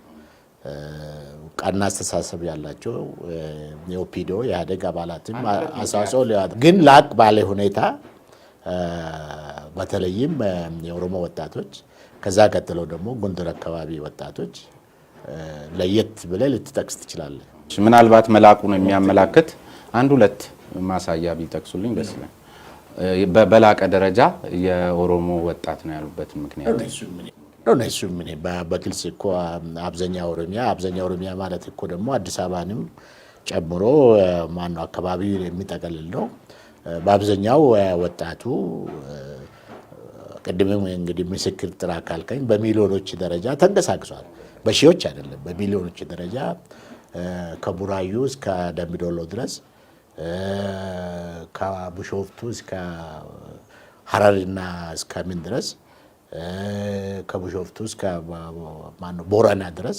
Speaker 1: ቀና አስተሳሰብ ያላቸው የኦፒዶ የኢህአዴግ አባላትም አስተዋጽኦ ግን ላቅ ባለ ሁኔታ በተለይም የኦሮሞ ወጣቶች፣ ከዛ ቀጥለው ደግሞ ጎንደር አካባቢ ወጣቶች ለየት ብለህ ልትጠቅስ ትችላለህ።
Speaker 2: ምናልባት መላኩን የሚያመላክት አንድ ሁለት ማሳያ ቢጠቅሱልኝ ደስ ይላል። በላቀ ደረጃ የኦሮሞ ወጣት ነው ያሉበትን ምክንያት
Speaker 1: እሱ ምን በግልጽ እኮ አብዛኛው ኦሮሚያ ማለት እኮ ደግሞ አዲስ አበባንም ጨምሮ ማነው አካባቢ የሚጠቀልል ነው። በአብዛኛው ወጣቱ ቅድምም እንግዲህ ምስክር ጥራ ካልከኝ በሚሊዮኖች ደረጃ ተንቀሳቅሷል። በሺዎች አይደለም፣ በሚሊዮኖች ደረጃ ከቡራዩ እስከ ደምቢዶሎ ድረስ ከቡሾፍቱ እስከ ሐረርና እስከ ምን ድረስ ከቡሾፍቱ እስከ ማነው ቦረና ድረስ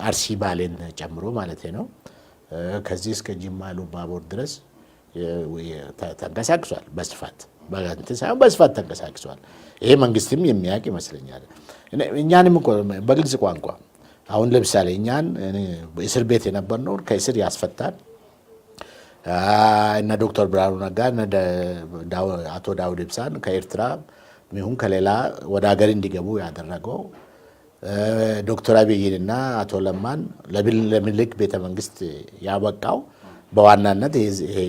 Speaker 1: አርሲ ባሌን ጨምሮ ማለት ነው። ከዚህ እስከ ጅማ ሉባቦር ድረስ ተንቀሳቅሷል። በስፋት ተንቀሳቅሷል። ይሄ መንግስትም የሚያውቅ ይመስለኛል። እኛንም እኮ በግልጽ ቋንቋ አሁን ለምሳሌ እኛን እስር ቤት የነበርነው ከእስር ያስፈታል እነ ዶክተር ብርሃኑ ነጋ አቶ ዳውድ ኢብሳን ከኤርትራ ይሁን ከሌላ ወደ ሀገር እንዲገቡ ያደረገው ዶክተር አብይንና አቶ ለማን ለምኒልክ ቤተ መንግስት ያበቃው በዋናነት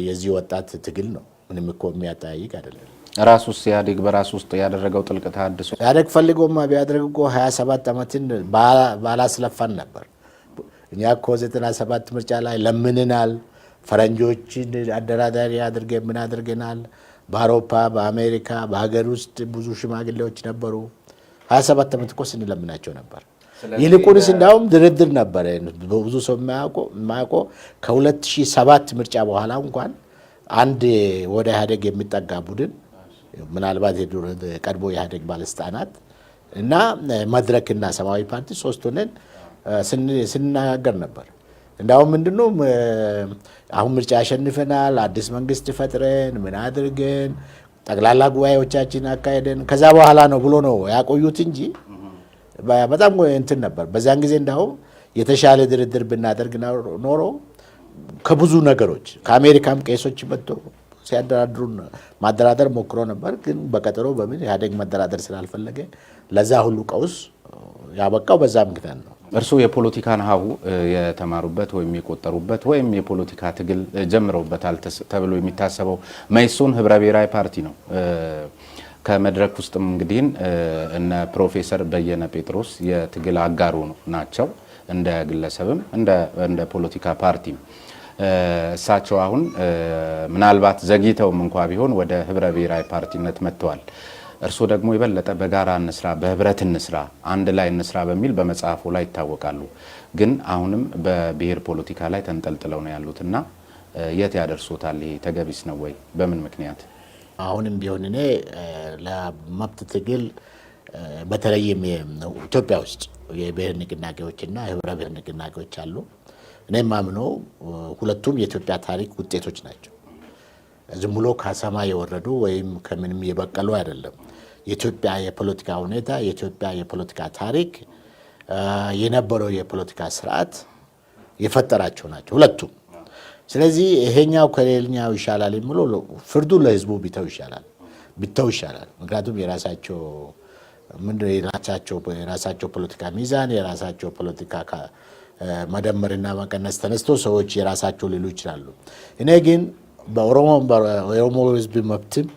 Speaker 1: የዚህ ወጣት ትግል ነው። ምንም እኮ የሚያጠያይቅ አይደለም።
Speaker 2: ራሱስ ኢህአዴግ በራሱ ውስጥ ያደረገው ጥልቅ ተሃድሶ
Speaker 1: ኢህአዴግ ፈልጎማ ቢያደርግ እኮ 27 ዓመትን ባላስለፋን ነበር። እኛ እኮ 97 ምርጫ ላይ ለምንናል። ፈረንጆችን አደራዳሪ አድርገን ምን አድርገናል። በአውሮፓ በአሜሪካ በሀገር ውስጥ ብዙ ሽማግሌዎች ነበሩ። 27 ዓመት እኮ ስንለምናቸው ነበር። ይልቁንስ እንዳውም ድርድር ነበረ። ብዙ ሰው የማያውቀው ከ2007 ምርጫ በኋላ እንኳን አንድ ወደ ኢህአዴግ የሚጠጋ ቡድን ምናልባት ቀድሞ ኢህአዴግ ባለስልጣናት እና መድረክና ሰማያዊ ፓርቲ ሶስት ሆነን ስንነጋገር ነበር። እንዳውም ምንድነው አሁን ምርጫ ያሸንፈናል፣ አዲስ መንግስት ፈጥረን ምን አድርገን ጠቅላላ ጉባኤዎቻችን አካሄደን ከዛ በኋላ ነው ብሎ ነው ያቆዩት እንጂ በጣም እንትን ነበር። በዛን ጊዜ እንዳውም የተሻለ ድርድር ብናደርግ ኖሮ ከብዙ ነገሮች ከአሜሪካም ቄሶች መጥቶ ሲያደራድሩን ማደራደር ሞክሮ ነበር። ግን በቀጠሮ በምን ኢህአዴግ መደራደር ስላልፈለገ ለዛ ሁሉ ቀውስ ያበቃው በዛ ምክንያት ነው።
Speaker 2: እርስዎ የፖለቲካን ሀሁ የተማሩበት ወይም የቆጠሩበት ወይም የፖለቲካ ትግል ጀምረውበታል ተብሎ የሚታሰበው መኢሶን ህብረ ብሔራዊ ፓርቲ ነው። ከመድረክ ውስጥም እንግዲህ እነ ፕሮፌሰር በየነ ጴጥሮስ የትግል አጋሩ ናቸው፣ እንደ ግለሰብም እንደ ፖለቲካ ፓርቲም። እሳቸው አሁን ምናልባት ዘግይተውም እንኳ ቢሆን ወደ ህብረ ብሔራዊ ፓርቲነት መጥተዋል። እርስዎ ደግሞ የበለጠ በጋራ እንስራ፣ በህብረት እንስራ፣ አንድ ላይ እንስራ በሚል በመጽሐፉ ላይ ይታወቃሉ። ግን አሁንም በብሔር ፖለቲካ ላይ ተንጠልጥለው ነው ያሉትና የት ያደርሶታል? ይሄ ተገቢስ ነው ወይ? በምን ምክንያት?
Speaker 1: አሁንም ቢሆን እኔ ለመብት ትግል በተለይም ኢትዮጵያ ውስጥ የብሔር ንቅናቄዎችና የህብረ ብሔር ንቅናቄዎች አሉ። እኔም ማምነው ሁለቱም የኢትዮጵያ ታሪክ ውጤቶች ናቸው። ዝም ብሎ ከሰማይ የወረዱ ወይም ከምንም የበቀሉ አይደለም። የኢትዮጵያ የፖለቲካ ሁኔታ፣ የኢትዮጵያ የፖለቲካ ታሪክ፣ የነበረው የፖለቲካ ስርዓት የፈጠራቸው ናቸው ሁለቱም። ስለዚህ ይሄኛው ከሌላኛው ይሻላል የሚለው ፍርዱ ለህዝቡ ቢተው ይሻላል። ምክንያቱም የራሳቸው ፖለቲካ ሚዛን፣ የራሳቸው ፖለቲካ መደመርና መቀነስ ተነስቶ ሰዎች የራሳቸው ሊሉ ይችላሉ። እኔ ግን በኦሮሞ ህዝብ መብትም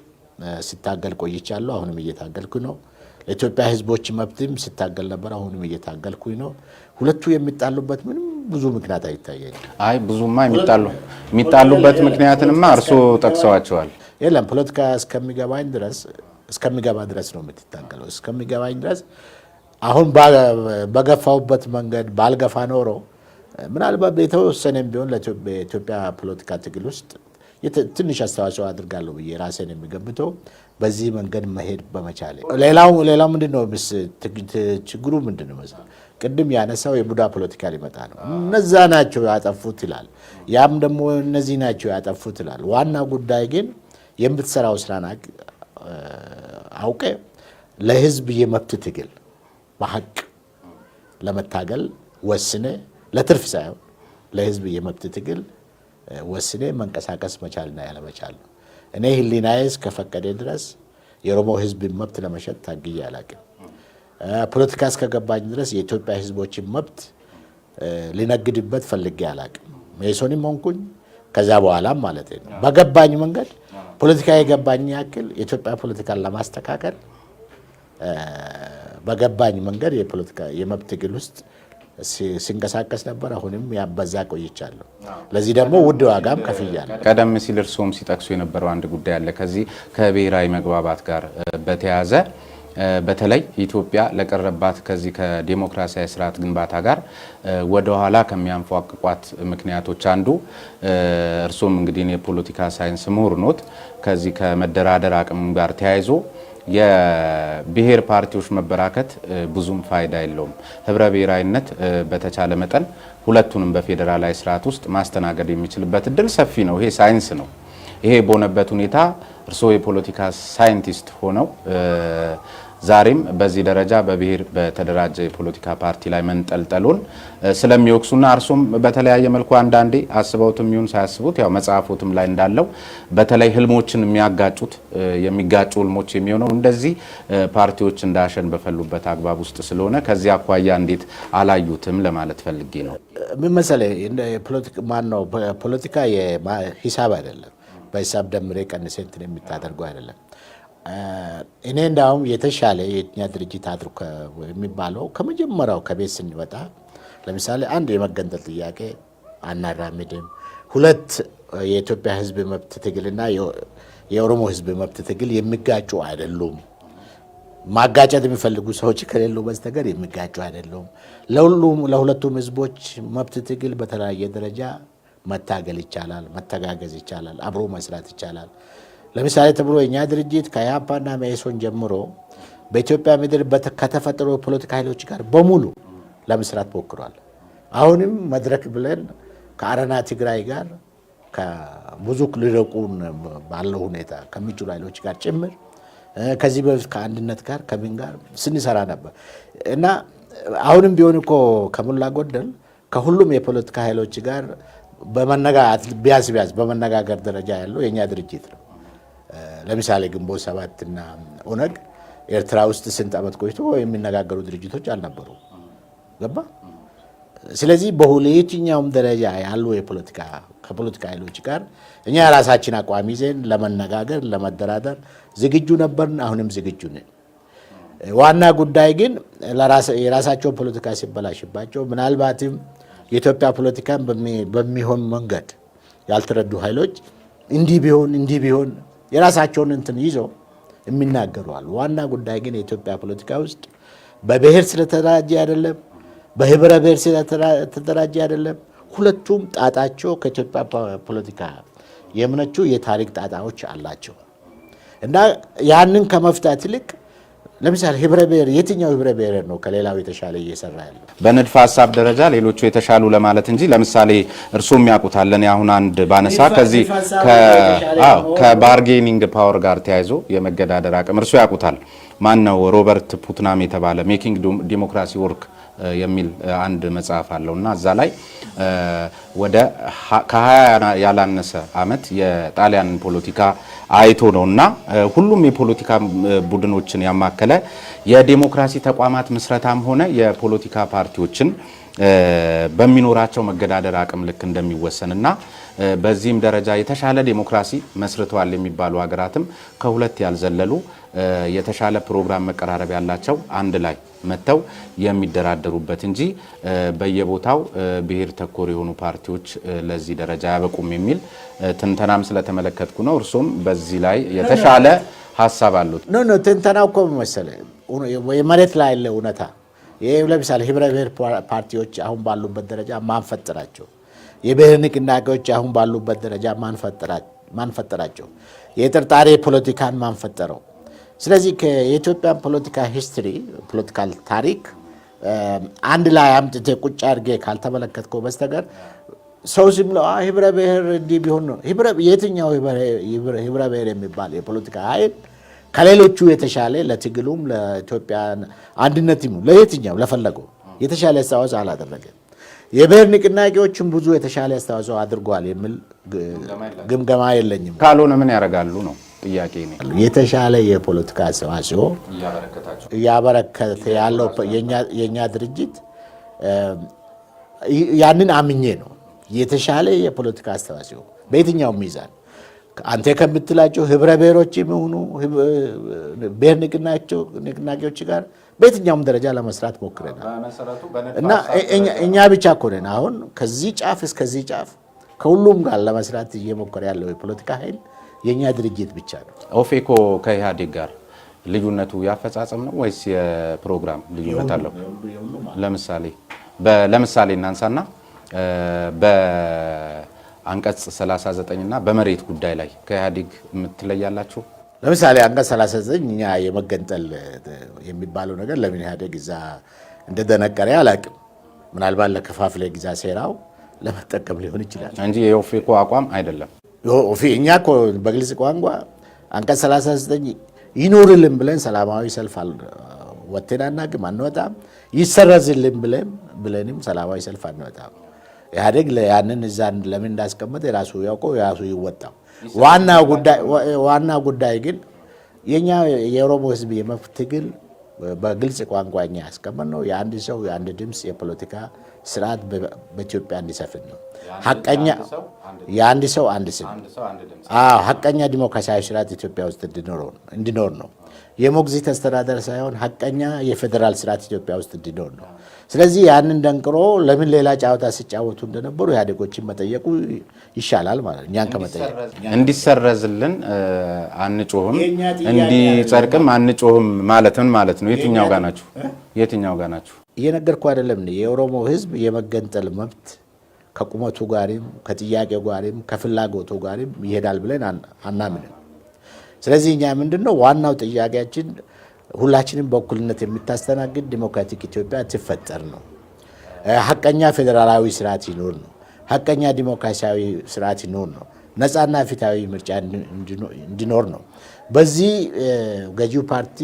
Speaker 1: ሲታገል ቆይቻለሁ። አሁንም እየታገልኩ ነው። ለኢትዮጵያ ህዝቦች መብትም ሲታገል ነበር። አሁንም እየታገልኩኝ ነው። ሁለቱ የሚጣሉበት ምንም ብዙ ምክንያት አይታየኝም።
Speaker 2: አይ ብዙማ የሚጣሉበት ምክንያትንማ እርስዎ ጠቅሰዋቸዋል።
Speaker 1: የለም ፖለቲካ እስከሚገባ ድረስ ነው የምትታገለው። እስከሚገባኝ ድረስ አሁን በገፋውበት መንገድ ባልገፋ ኖሮ ምናልባት የተወሰነም ቢሆን ለኢትዮጵያ ፖለቲካ ትግል ውስጥ ትንሽ አስተዋጽኦ አድርጋለሁ ብዬ ራሴን የሚገምተው በዚህ መንገድ መሄድ በመቻሌ። ሌላው ምንድነው ችግሩ ምንድነው መሰለህ? ቅድም ያነሳው የቡዳ ፖለቲካ ሊመጣ ነው። እነዛ ናቸው ያጠፉት ይላል፣ ያም ደግሞ እነዚህ ናቸው ያጠፉት ይላል። ዋና ጉዳይ ግን የምትሰራው ስራን አውቀ ለህዝብ የመብት ትግል በሀቅ ለመታገል ወስነ፣ ለትርፍ ሳይሆን ለህዝብ የመብት ትግል ወስኔ መንቀሳቀስ መቻልና ያለመቻል ነው። እኔ ህሊናዬ እስከፈቀደ ድረስ የኦሮሞ ህዝብ መብት ለመሸጥ ታግዬ አላውቅም። ፖለቲካ እስከገባኝ ድረስ የኢትዮጵያ ህዝቦችን መብት ሊነግድበት ፈልጌ አላውቅም። መኢሶንም ሆንኩኝ ከዛ በኋላም ማለት ነው። በገባኝ መንገድ ፖለቲካ የገባኝ ያክል የኢትዮጵያ ፖለቲካን ለማስተካከል በገባኝ መንገድ የፖለቲካ የመብት ትግል ውስጥ ሲንቀሳቀስ ነበር። አሁንም ያበዛ ቆይቻለሁ። ለዚህ ደግሞ ውድ ዋጋም ከፍያለሁ።
Speaker 2: ቀደም ሲል እርስዎም ሲጠቅሱ የነበረው አንድ ጉዳይ አለ። ከዚህ ከብሔራዊ መግባባት ጋር በተያያዘ በተለይ ኢትዮጵያ ለቀረባት ከዚህ ከዲሞክራሲያዊ ስርዓት ግንባታ ጋር ወደ ኋላ ከሚያንፏቅቋት ምክንያቶች አንዱ እርስዎም እንግዲህ የፖለቲካ ሳይንስ ምሁር ኖት። ከዚህ ከመደራደር አቅም ጋር ተያይዞ የብሔር ፓርቲዎች መበራከት ብዙም ፋይዳ የለውም። ህብረ ብሔራዊነት በተቻለ መጠን ሁለቱንም በፌዴራላዊ ስርዓት ውስጥ ማስተናገድ የሚችልበት እድል ሰፊ ነው። ይሄ ሳይንስ ነው። ይሄ በሆነበት ሁኔታ እርስዎ የፖለቲካ ሳይንቲስት ሆነው ዛሬም በዚህ ደረጃ በብሔር በተደራጀ የፖለቲካ ፓርቲ ላይ መንጠልጠሉን ስለሚወቅሱና እርሱም በተለያየ መልኩ አንዳንዴ አስበውትም ይሁን ሳያስቡት ያው መጽሐፎትም ላይ እንዳለው በተለይ ህልሞችን የሚያጋጩት የሚጋጩ ህልሞች የሚሆነው እንደዚህ ፓርቲዎች እንዳሸን በፈሉበት አግባብ ውስጥ ስለሆነ ከዚህ አኳያ እንዴት አላዩትም ለማለት ፈልጌ ነው።
Speaker 1: ምን መሰለህ ፖለቲካ የሂሳብ አይደለም። በሂሳብ ደምሬ ቀንሴ እንትን የምታደርገው አይደለም። እኔ እንዳውም የተሻለ የኛ ድርጅት አድርጎ የሚባለው ከመጀመሪያው ከቤት ስንወጣ ለምሳሌ አንድ የመገንጠል ጥያቄ አናራምድም፣ ሁለት የኢትዮጵያ ህዝብ መብት ትግልና የኦሮሞ ህዝብ መብት ትግል የሚጋጩ አይደሉም፣ ማጋጨት የሚፈልጉ ሰዎች ከሌሉ በስተቀር የሚጋጩ አይደሉም፣ ለሁለቱም ህዝቦች መብት ትግል በተለያየ ደረጃ መታገል ይቻላል፣ መተጋገዝ ይቻላል፣ አብሮ መስራት ይቻላል። ለምሳሌ ተብሎ የኛ ድርጅት ከኢህአፓና መኢሶን ጀምሮ በኢትዮጵያ ምድር ከተፈጠሩ ፖለቲካ ኃይሎች ጋር በሙሉ ለመስራት ሞክሯል። አሁንም መድረክ ብለን ከአረና ትግራይ ጋር ከብዙ ሊረቁን ባለው ሁኔታ ከሚችሉ ኃይሎች ጋር ጭምር ከዚህ በፊት ከአንድነት ጋር ከምን ጋር ስንሰራ ነበር እና አሁንም ቢሆን እኮ ከሞላ ጎደል ከሁሉም የፖለቲካ ኃይሎች ጋር ቢያንስ በመነጋገር ደረጃ ያለው የኛ ድርጅት ነው። ለምሳሌ ግንቦት ሰባትና ኦነግ ኤርትራ ውስጥ ስንት ዓመት ቆይቶ የሚነጋገሩ ድርጅቶች አልነበሩ ገባ። ስለዚህ በየትኛውም ደረጃ ያሉ ከፖለቲካ ኃይሎች ጋር እኛ የራሳችን አቋም ይዘን ለመነጋገር ለመደራደር ዝግጁ ነበርን፣ አሁንም ዝግጁ ነን። ዋና ጉዳይ ግን የራሳቸውን ፖለቲካ ሲበላሽባቸው ምናልባትም የኢትዮጵያ ፖለቲካን በሚሆን መንገድ ያልተረዱ ኃይሎች እንዲህ ቢሆን የራሳቸውን እንትን ይዘው የሚናገሩ አሉ። ዋና ጉዳይ ግን የኢትዮጵያ ፖለቲካ ውስጥ በብሔር ስለተደራጀ አይደለም፣ በህብረ ብሔር ስለተደራጀ አይደለም። ሁለቱም ጣጣቸው ከኢትዮጵያ ፖለቲካ የምነቹ የታሪክ ጣጣዎች አላቸው እና ያንን ከመፍታት ይልቅ ለምሳሌ ህብረ ብሔር የትኛው ህብረ ብሔር ነው ከሌላው የተሻለ እየሰራ ያለው?
Speaker 2: በንድፈ ሐሳብ ደረጃ ሌሎቹ የተሻሉ ለማለት እንጂ ለምሳሌ እርሱም ያውቁታለን አሁን አንድ ባነሳ ከዚህ ከባርጌኒንግ ፓወር ጋር ተያይዞ የመገዳደር አቅም እርሱ ያውቁታል። ማን ነው ሮበርት ፑትናም የተባለ ሜኪንግ ዲሞክራሲ ወርክ የሚል አንድ መጽሐፍ አለውና እዛ ላይ ወደ ከ20 ያላነሰ አመት የጣሊያን ፖለቲካ አይቶ ነውና ሁሉም የፖለቲካ ቡድኖችን ያማከለ የዲሞክራሲ ተቋማት ምስረታም ሆነ የፖለቲካ ፓርቲዎችን በሚኖራቸው መገዳደር አቅም ልክ እንደሚወሰንና በዚህም ደረጃ የተሻለ ዲሞክራሲ መስርተዋል የሚባሉ ሀገራትም ከሁለት ያልዘለሉ የተሻለ ፕሮግራም መቀራረብ ያላቸው አንድ ላይ መተው የሚደራደሩበት እንጂ በየቦታው ብሔር ተኮር የሆኑ ፓርቲዎች ለዚህ ደረጃ ያበቁም የሚል ትንተናም ስለተመለከትኩ ነው። እርሱም በዚህ ላይ የተሻለ ሐሳብ አሉት?
Speaker 1: ኖ ትንተናው እኮ መሰለህ የመሬት ላይ ያለ እውነታ ይሄ ለምሳሌ ህብረ ብሔር ፓርቲዎች አሁን ባሉበት ደረጃ ማንፈጠራቸው፣ የብሔር ንቅናቄዎች አሁን ባሉበት ደረጃ ማንፈጠራቸው፣ የጥርጣሬ ፖለቲካን ማንፈጠረው። ስለዚህ የኢትዮጵያ ፖለቲካ ሂስትሪ ፖለቲካል ታሪክ አንድ ላይ አምጥቴ ቁጭ አድርጌ ካልተመለከትከው በስተቀር ሰው ሲምለው ህብረ ብሔር እንዲህ ቢሆን ነው የትኛው ህብረ ብሔር የሚባል የፖለቲካ ኃይል ከሌሎቹ የተሻለ ለትግሉም ለኢትዮጵያ አንድነትም ለየትኛው ለፈለገው የተሻለ አስተዋጽኦ አላደረገም። የብሔር ንቅናቄዎችም ብዙ የተሻለ አስተዋጽኦ አድርጓል የሚል ግምገማ የለኝም።
Speaker 2: ካልሆነ ምን ያደርጋሉ ነው ጥያቄ ነው።
Speaker 1: የተሻለ የፖለቲካ አስተዋጽኦ እያበረከተ ያለው የኛ ድርጅት ያንን አምኜ ነው። የተሻለ የፖለቲካ አስተዋጽኦ በየትኛው ሚዛን አንተ ከምትላቸው ህብረ ብሔሮችም ይሁኑ ብሔር ንቅናቄዎች ጋር በየትኛውም ደረጃ ለመስራት ሞክረናል እና እኛ ብቻ እኮ ነን አሁን ከዚህ ጫፍ እስከዚህ ጫፍ ከሁሉም ጋር ለመስራት እየሞከረ ያለው የፖለቲካ ኃይል የኛ ድርጅት ብቻ ነው።
Speaker 2: ኦፌኮ ከኢህአዴግ ጋር ልዩነቱ ያፈጻጸም ነው ወይስ የፕሮግራም ልዩነት አለው? ለምሳሌ እናንሳና በአንቀጽ 39 እና በመሬት ጉዳይ ላይ ከኢህአዴግ የምትለያላችሁ?
Speaker 1: ለምሳሌ አንቀጽ 39 እኛ የመገንጠል የሚባለው ነገር ለምን ኢህአዴግ እዛ እንደደነቀረ አላውቅም። ምናልባት ለከፋፍለ ግዛ ሴራው ለመጠቀም ሊሆን ይችላል
Speaker 2: እንጂ የኦፌኮ አቋም አይደለም።
Speaker 1: እኛ እኮ በግልጽ ቋንቋ አንቀጽ 39 ይኖርልን ብለን ሰላማዊ ሰልፍ ወጥተን አናውቅም፣ አንወጣም። ይሰረዝልን ብለንም ሰላማዊ ሰልፍ አንወጣም። ኢህአዴግ ያንን እዛ ለምን እንዳስቀመጠ የራሱ ያውቀው የራሱ ይወጣው። ዋና ጉዳይ ግን የኛ የኦሮሞ ህዝብ የመብት ትግል በግልጽ ቋንቋ እኛ ያስቀመጥነው የአንድ ሰው የአንድ ድምፅ የፖለቲካ ስርዓት በኢትዮጵያ እንዲሰፍን ነው። ሐቀኛ የአንድ ሰው አንድ ስም ሐቀኛ ዲሞክራሲያዊ ስርዓት ኢትዮጵያ ውስጥ እንዲኖር ነው። የሞግዚት አስተዳደር ሳይሆን ሐቀኛ የፌዴራል ስርዓት ኢትዮጵያ ውስጥ እንዲኖር ነው። ስለዚህ ያንን ደንቅሮ ለምን ሌላ ጨዋታ ሲጫወቱ እንደነበሩ ኢህአዴጎችን መጠየቁ ይሻላል ማለት ነው። እኛን ከመጠየቅ
Speaker 2: እንዲሰረዝልን አንጮህም፣ እንዲጸድቅም አንጮህም ማለት ነው። የትኛው ጋር ናችሁ?
Speaker 1: እየነገርኩ አይደለም። የኦሮሞ ህዝብ የመገንጠል መብት ከቁመቱ ጋርም ከጥያቄው ጋርም ከፍላጎቱ ጋርም ይሄዳል ብለን አናምንም። ስለዚህ እኛ ምንድነው ዋናው ጥያቄያችን ሁላችንም በእኩልነት የምታስተናግድ ዲሞክራቲክ ኢትዮጵያ ትፈጠር ነው። ሐቀኛ ፌዴራላዊ ስርዓት ይኖር ነው። ሐቀኛ ዲሞክራሲያዊ ስርዓት ይኖር ነው። ነፃና ፊታዊ ምርጫ እንዲኖር ነው። በዚህ ገዢው ፓርቲ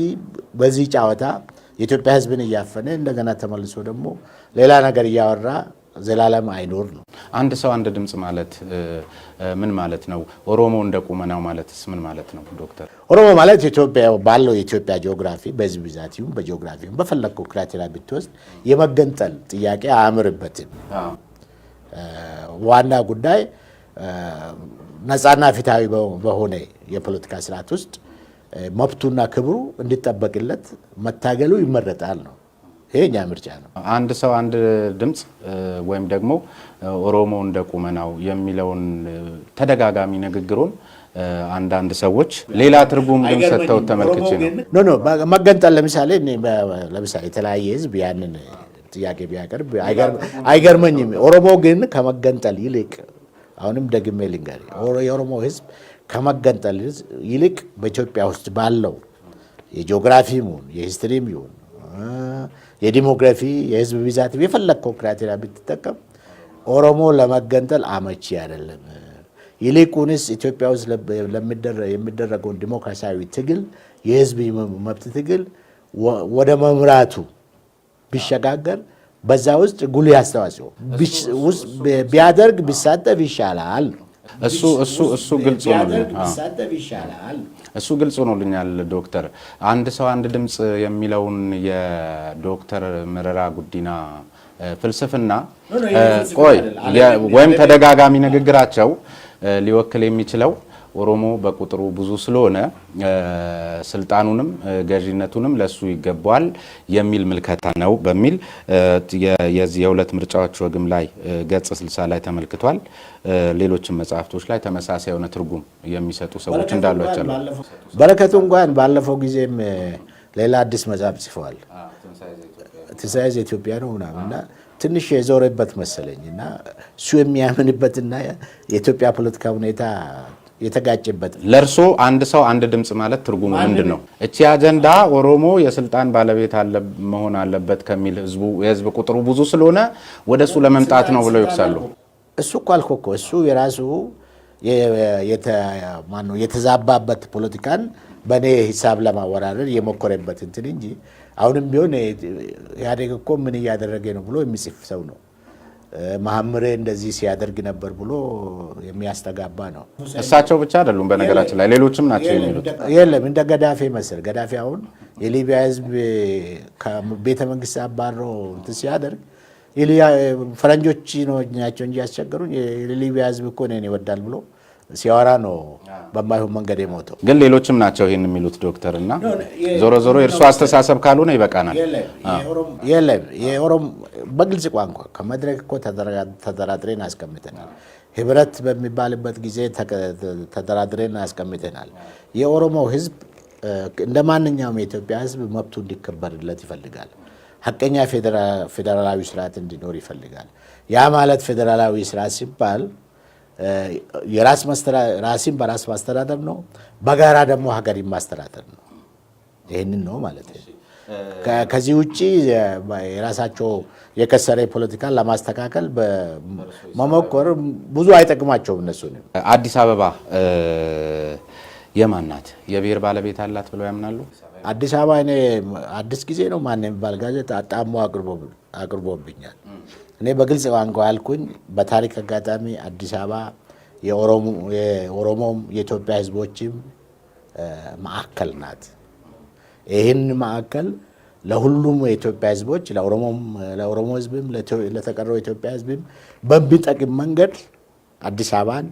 Speaker 1: በዚህ ጨዋታ የኢትዮጵያ ህዝብን እያፈነ እንደገና ተመልሶ ደግሞ ሌላ ነገር እያወራ ዘላለም አይኖር ነው።
Speaker 2: አንድ ሰው አንድ ድምፅ ማለት ምን ማለት ነው? ኦሮሞ እንደ ቁመናው ማለትስ ምን ማለት ነው ዶክተር?
Speaker 1: ኦሮሞ ማለት ኢትዮጵያ ባለው የኢትዮጵያ ጂኦግራፊ በህዝብ ብዛት ይሁን በጂኦግራፊ ይሁን በፈለግከው ክራይቴሪያ ብትወስድ የመገንጠል ጥያቄ አያምርበትም። ዋና ጉዳይ ነፃና ፊታዊ በሆነ የፖለቲካ ስርዓት ውስጥ መብቱና ክብሩ እንዲጠበቅለት መታገሉ ይመረጣል ነው። ይሄ እኛ ምርጫ ነው።
Speaker 2: አንድ ሰው አንድ ድምፅ ወይም ደግሞ ኦሮሞ እንደ ቁመናው የሚለውን ተደጋጋሚ ንግግሩን አንዳንድ ሰዎች ሌላ ትርጉም ግን ሰጥተው ተመልክቼ ነው።
Speaker 1: መገንጠል ለምሳሌ የተለያየ ህዝብ ያንን ጥያቄ ቢያቀርብ አይገርመኝም። ኦሮሞ ግን ከመገንጠል ይልቅ አሁንም ደግሜ ልንገር፣ የኦሮሞ ህዝብ ከመገንጠል ይልቅ በኢትዮጵያ ውስጥ ባለው የጂኦግራፊም ይሁን የሂስትሪም ይሁን የዲሞግራፊ የህዝብ ብዛት የፈለግከው ክራይቴሪያ ብትጠቀም ኦሮሞ ለመገንጠል አመቺ አይደለም። ይልቁንስ ኢትዮጵያ ውስጥ የሚደረገውን ዲሞክራሲያዊ ትግል የህዝብ መብት ትግል ወደ መምራቱ ቢሸጋገር በዛ ውስጥ ጉልህ አስተዋጽኦ ቢያደርግ ቢሳተፍ ይሻላል።
Speaker 2: እሱ ግልጽ ሆኖልኛል ዶክተር። አንድ ሰው አንድ ድምፅ የሚለውን የዶክተር መረራ ጉዲና ፍልስፍና ወይም ተደጋጋሚ ንግግራቸው ሊወክል የሚችለው ኦሮሞ በቁጥሩ ብዙ ስለሆነ ስልጣኑንም ገዢነቱንም ለሱ ይገባዋል የሚል ምልከታ ነው በሚል የዚህ የሁለት ምርጫዎች ወግም ላይ ገጽ 60 ላይ ተመልክቷል። ሌሎችም መጽሐፍቶች ላይ ተመሳሳይ የሆነ ትርጉም የሚሰጡ ሰዎች እንዳሉ አይቻሉ።
Speaker 1: በረከቱ እንኳን ባለፈው ጊዜም ሌላ አዲስ መጽሐፍ ጽፈዋል። ትንሣኤ ዘኢትዮጵያ ነው ምናምንና ትንሽ የዞረበት መሰለኝ እና እሱ የሚያምንበትና የኢትዮጵያ ፖለቲካ ሁኔታ የተጋጨበት።
Speaker 2: ለርሶ አንድ ሰው አንድ ድምፅ ማለት ትርጉሙ ምንድን ነው? እቺ አጀንዳ ኦሮሞ የስልጣን ባለቤት መሆን አለበት ከሚል የህዝብ ቁጥሩ ብዙ ስለሆነ ወደሱ ለመምጣት ነው ብለው ይወቅሳሉ።
Speaker 1: እሱ እኮ አልኩህ እኮ እሱ የራሱ የተዛባበት ፖለቲካን በእኔ ሂሳብ ለማወራረድ የሞከረበት እንትን እንጂ አሁንም ቢሆን ኢህአዴግ እኮ ምን እያደረገ ነው ብሎ የሚጽፍ ሰው ነው። መሐመሬ እንደዚህ ሲያደርግ ነበር ብሎ የሚያስተጋባ ነው።
Speaker 2: እሳቸው ብቻ አይደሉም፣ በነገራችን ላይ ሌሎችም ናቸው የሚሉት።
Speaker 1: የለም እንደ ገዳፊ መሰል ገዳፊ አሁን የሊቢያ ህዝብ ከቤተ መንግስት አባሮ እንትን ሲያደርግ ፈረንጆች ናቸው እንጂ ያስቸገሩን የሊቢያ ህዝብ እኮ እኔን ይወዳል ብሎ
Speaker 2: ሲያወራ ነው
Speaker 1: በማይሆን መንገድ የሞተው።
Speaker 2: ግን ሌሎችም ናቸው ይሄን የሚሉት ዶክተር እና ዞሮ ዞሮ የእርሱ አስተሳሰብ ካልሆነ ይበቃናል።
Speaker 1: የለም የኦሮሞ በግልጽ ቋንቋ ከመድረክ እኮ ተደራድረን አስቀምጠናል። ህብረት በሚባልበት ጊዜ ተደራድረን አስቀምጠናል። የኦሮሞ ህዝብ እንደ ማንኛውም የኢትዮጵያ ህዝብ መብቱ እንዲከበርለት ይፈልጋል። ሐቀኛ ፌዴራላዊ ስርዓት እንዲኖር ይፈልጋል። ያ ማለት ፌዴራላዊ ስርዓት ሲባል ራስን በራስ ማስተዳደር ነው። በጋራ ደግሞ ሀገርን ማስተዳደር ነው። ይህንን ነው ማለት ነው። ከዚህ ውጭ የራሳቸው የከሰረ ፖለቲካን ለማስተካከል መሞከር ብዙ አይጠቅማቸውም። እነሱ
Speaker 2: አዲስ አበባ የማን ናት? የብሔር ባለቤት አላት ብለው ያምናሉ?
Speaker 1: አዲስ አበባ እኔ አዲስ ጊዜ ነው ማን የሚባል ጋዜጣ አጣሞ አቅርቦብኛል። እኔ በግልጽ ቋንቋ ያልኩኝ በታሪክ አጋጣሚ አዲስ አበባ የኦሮሞም የኢትዮጵያ ህዝቦችም ማዕከል ናት። ይህን ማዕከል ለሁሉም የኢትዮጵያ ህዝቦች ለኦሮሞ ህዝብም ለተቀረው የኢትዮጵያ ህዝብም በሚጠቅም መንገድ አዲስ አበባን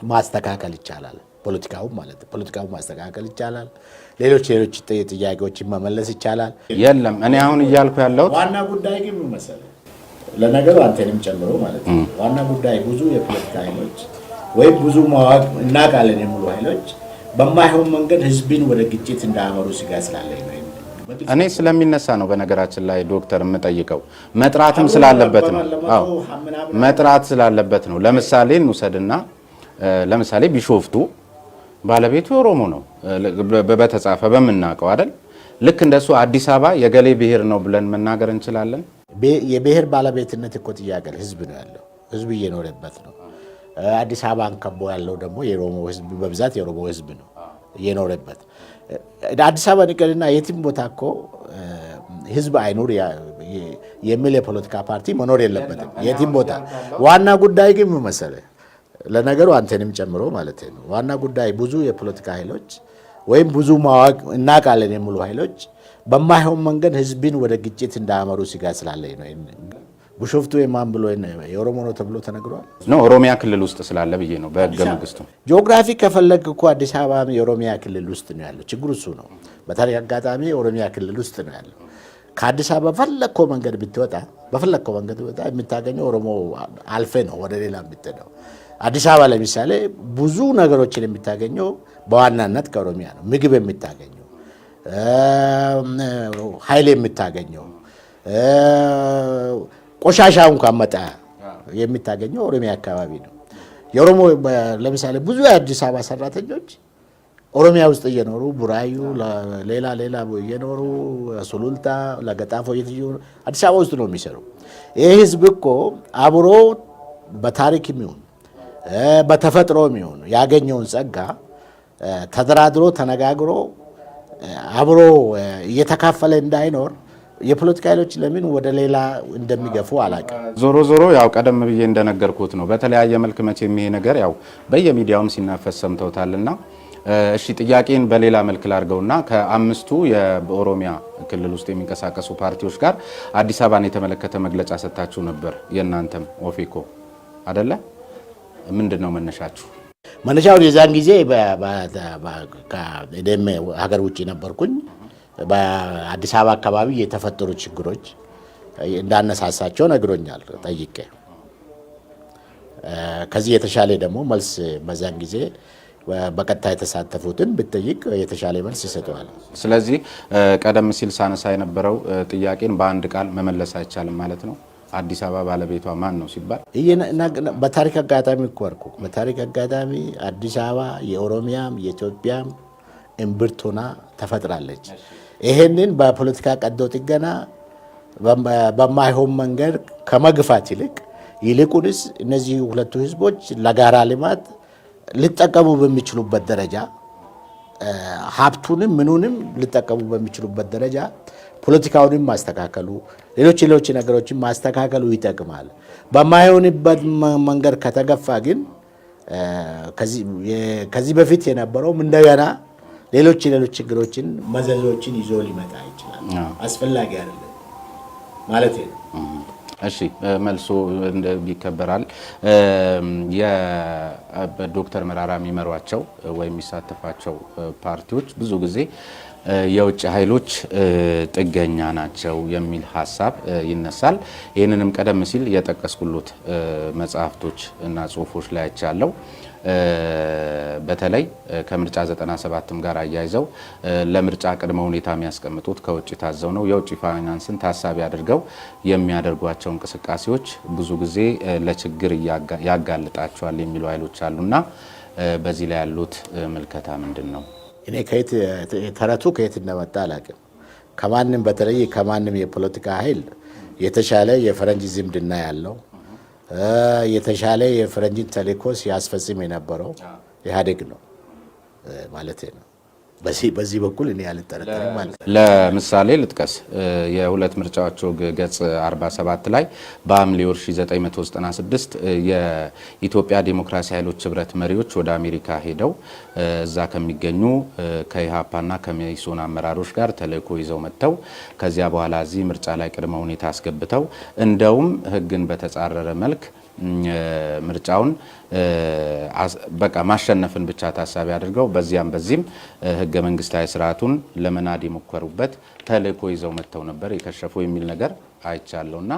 Speaker 1: ማስተካከል ይቻላል። ፖለቲካውን ማስተካከል ይቻላል። ሌሎች ጥያቄዎችን መመለስ ይቻላል።
Speaker 2: የለም እኔ አሁን እያልኩ ያለሁት
Speaker 1: ዋና ጉዳይ ግን መሰለህ ለነገሩ አንተንም ጨምሮ ማለት ነው። ዋና ጉዳይ ብዙ የፖለቲካ ኃይሎች ወይም ብዙ ማዋቅ እናቃለን የሚሉ ኃይሎች በማይሆን መንገድ ህዝብን ወደ ግጭት እንዳያመሩ ስጋት ስላለኝ ነው።
Speaker 2: እኔ ስለሚነሳ ነው በነገራችን ላይ ዶክተር የምጠይቀው መጥራትም ስላለበት ነው። አዎ መጥራት ስላለበት ነው። ለምሳሌ እንውሰድና ለምሳሌ ቢሾፍቱ ባለቤቱ ኦሮሞ ነው በተጻፈ በመናቀው አይደል? ልክ እንደሱ አዲስ አበባ የገሌ ብሔር ነው ብለን መናገር እንችላለን?
Speaker 1: የብሔር ባለቤትነት እኮ ጥያቄ ህዝብ ነው ያለው። ህዝብ እየኖረበት ነው። አዲስ አበባን ከቦ ያለው ደግሞ የኦሮሞ ህዝብ በብዛት የኦሮሞ ህዝብ ነው እየኖረበት። አዲስ አበባ ንቀልና የትም ቦታ እኮ ህዝብ አይኖር የሚል የፖለቲካ ፓርቲ መኖር የለበትም የትም ቦታ። ዋና ጉዳይ ግን ምን መሰለህ ለነገሩ አንተንም ጨምሮ ማለት ነው ዋና ጉዳይ ብዙ የፖለቲካ ኃይሎች ወይም ብዙ ማዋቅ እናቃለን የሚሉ ኃይሎች በማይሆን መንገድ ህዝብን ወደ ግጭት እንዳያመሩ ስጋት ስላለኝ ነው። ቢሾፍቱ የማን ብሎ የኦሮሞ ነው ተብሎ ተነግሯል
Speaker 2: ነው? ኦሮሚያ ክልል ውስጥ ስላለ ብዬ ነው። በህገ መንግስቱ
Speaker 1: ጂኦግራፊ ከፈለግ እኮ አዲስ አበባ የኦሮሚያ ክልል ውስጥ ነው ያለው። ችግሩ እሱ ነው። በታሪክ አጋጣሚ የኦሮሚያ ክልል ውስጥ ነው ያለው። ከአዲስ አበባ በፈለግከው መንገድ ብትወጣ የምታገኘው ኦሮሞ አልፌ ነው ወደ ሌላ የምትሄደው። አዲስ አበባ ለምሳሌ ብዙ ነገሮችን የምታገኘው በዋናነት ከኦሮሚያ ነው። ምግብ የምታገኘው፣ ኃይል የምታገኘው፣ ቆሻሻ እንኳን መጣያ የምታገኘው ኦሮሚያ አካባቢ ነው። የኦሮሞ ለምሳሌ ብዙ የአዲስ አበባ ሰራተኞች ኦሮሚያ ውስጥ እየኖሩ ቡራዩ ሌላ እየኖሩ ሱሉልታ ለገጣፎ አዲስ አበባ ውስጥ ነው የሚሰሩ። ይህ ህዝብ እኮ አብሮ በታሪክ የሚሆን በተፈጥሮ የሚሆን ያገኘውን ጸጋ ተደራድሮ ተነጋግሮ አብሮ እየተካፈለ እንዳይኖር የፖለቲካ ኃይሎች ለምን ወደ ሌላ እንደሚገፉ አላውቅም።
Speaker 2: ዞሮ ያው ቀደም ብዬ እንደነገርኩት ነው። በተለያየ መልክ መቼም ይሄ ነገር ያው በየሚዲያውም ሲናፈስ ሰምተውታልና እሺ ጥያቄን በሌላ መልክ ላድርገውና ከአምስቱ በኦሮሚያ ክልል ውስጥ የሚንቀሳቀሱ ፓርቲዎች ጋር አዲስ አበባን የተመለከተ መግለጫ ሰጥታችሁ ነበር። የእናንተም ኦፌኮ አይደለ? ምንድነው መነሻችሁ?
Speaker 1: መነሻው የዛን ጊዜ ሀገር ውጭ ነበርኩኝ። በአዲስ አበባ አካባቢ የተፈጠሩ ችግሮች እንዳነሳሳቸው ነግሮኛል ጠይቄ። ከዚህ የተሻለ ደግሞ መልስ በዛን ጊዜ በቀጥታ የተሳተፉትን ብትጠይቅ የተሻለ መልስ ይሰጠዋል።
Speaker 2: ስለዚህ ቀደም ሲል ሳነሳ የነበረው ጥያቄን በአንድ ቃል መመለስ አይቻልም ማለት ነው። አዲስ አበባ ባለቤቷ ማን ነው ሲባል
Speaker 1: በታሪክ አጋጣሚ እኮ አልኩ። በታሪክ አጋጣሚ አዲስ አበባ የኦሮሚያም የኢትዮጵያም እምብርት ሆና ተፈጥራለች። ይሄንን በፖለቲካ ቀዶ ጥገና በማይሆን መንገድ ከመግፋት ይልቁንስ እነዚህ ሁለቱ ህዝቦች ለጋራ ልማት ሊጠቀሙ በሚችሉበት ደረጃ ሀብቱንም ምኑንም ሊጠቀሙ በሚችሉበት ደረጃ ፖለቲካውንም ማስተካከሉ ሌሎች ነገሮችን ማስተካከሉ ይጠቅማል። በማይሆንበት መንገድ ከተገፋ ግን ከዚህ በፊት የነበረውም እንደገና ሌሎች ችግሮችን መዘዞችን ይዞ ሊመጣ ይችላል። አስፈላጊ አይደለም ማለት ነው።
Speaker 2: እሺ መልሶ ይከበራል። የዶክተር መራራ የሚመሯቸው ወይም የሚሳተፋቸው ፓርቲዎች ብዙ ጊዜ የውጭ ኃይሎች ጥገኛ ናቸው የሚል ሀሳብ ይነሳል። ይህንንም ቀደም ሲል የጠቀስኩሎት መጽሐፍቶች እና ጽሁፎች ላይ አይቻለው። በተለይ ከምርጫ 97ም ጋር አያይዘው ለምርጫ ቅድመ ሁኔታ የሚያስቀምጡት ከውጭ ታዘው ነው። የውጭ ፋይናንስን ታሳቢ አድርገው የሚያደርጓቸው እንቅስቃሴዎች ብዙ ጊዜ ለችግር ያጋልጣቸዋል የሚሉ ኃይሎች አሉና በዚህ ላይ ያሉት ምልከታ ምንድን ነው?
Speaker 1: እኔ ተረቱ ከየት እንደመጣ አላውቅም። ከማንም በተለይ ከማንም የፖለቲካ ኃይል የተሻለ የፈረንጅ ዝምድና ያለው የተሻለ የፈረንጅን ተልዕኮ ሲያስፈጽም የነበረው ኢህአዴግ ነው ማለት ነው። በዚህ በኩል እኔ አልጠረጠርም ማለት ነው።
Speaker 2: ለምሳሌ ልጥቀስ። የሁለት ምርጫዎች ገጽ 47 ላይ በሐምሌ ወር 1996 የኢትዮጵያ ዴሞክራሲ ኃይሎች ህብረት መሪዎች ወደ አሜሪካ ሄደው እዛ ከሚገኙ ከኢሃፓና ከመኢሶን አመራሮች ጋር ተልዕኮ ይዘው መጥተው ከዚያ በኋላ እዚህ ምርጫ ላይ ቅድመ ሁኔታ አስገብተው እንደውም ህግን በተጻረረ መልክ ምርጫውን በቃ ማሸነፍን ብቻ ታሳቢ አድርገው በዚህም ህገ መንግስታዊ ስርዓቱን ለመናድ የሞከሩበት ተልዕኮ ይዘው መጥተው ነበር የከሸፈው የሚል ነገር አይቻለውና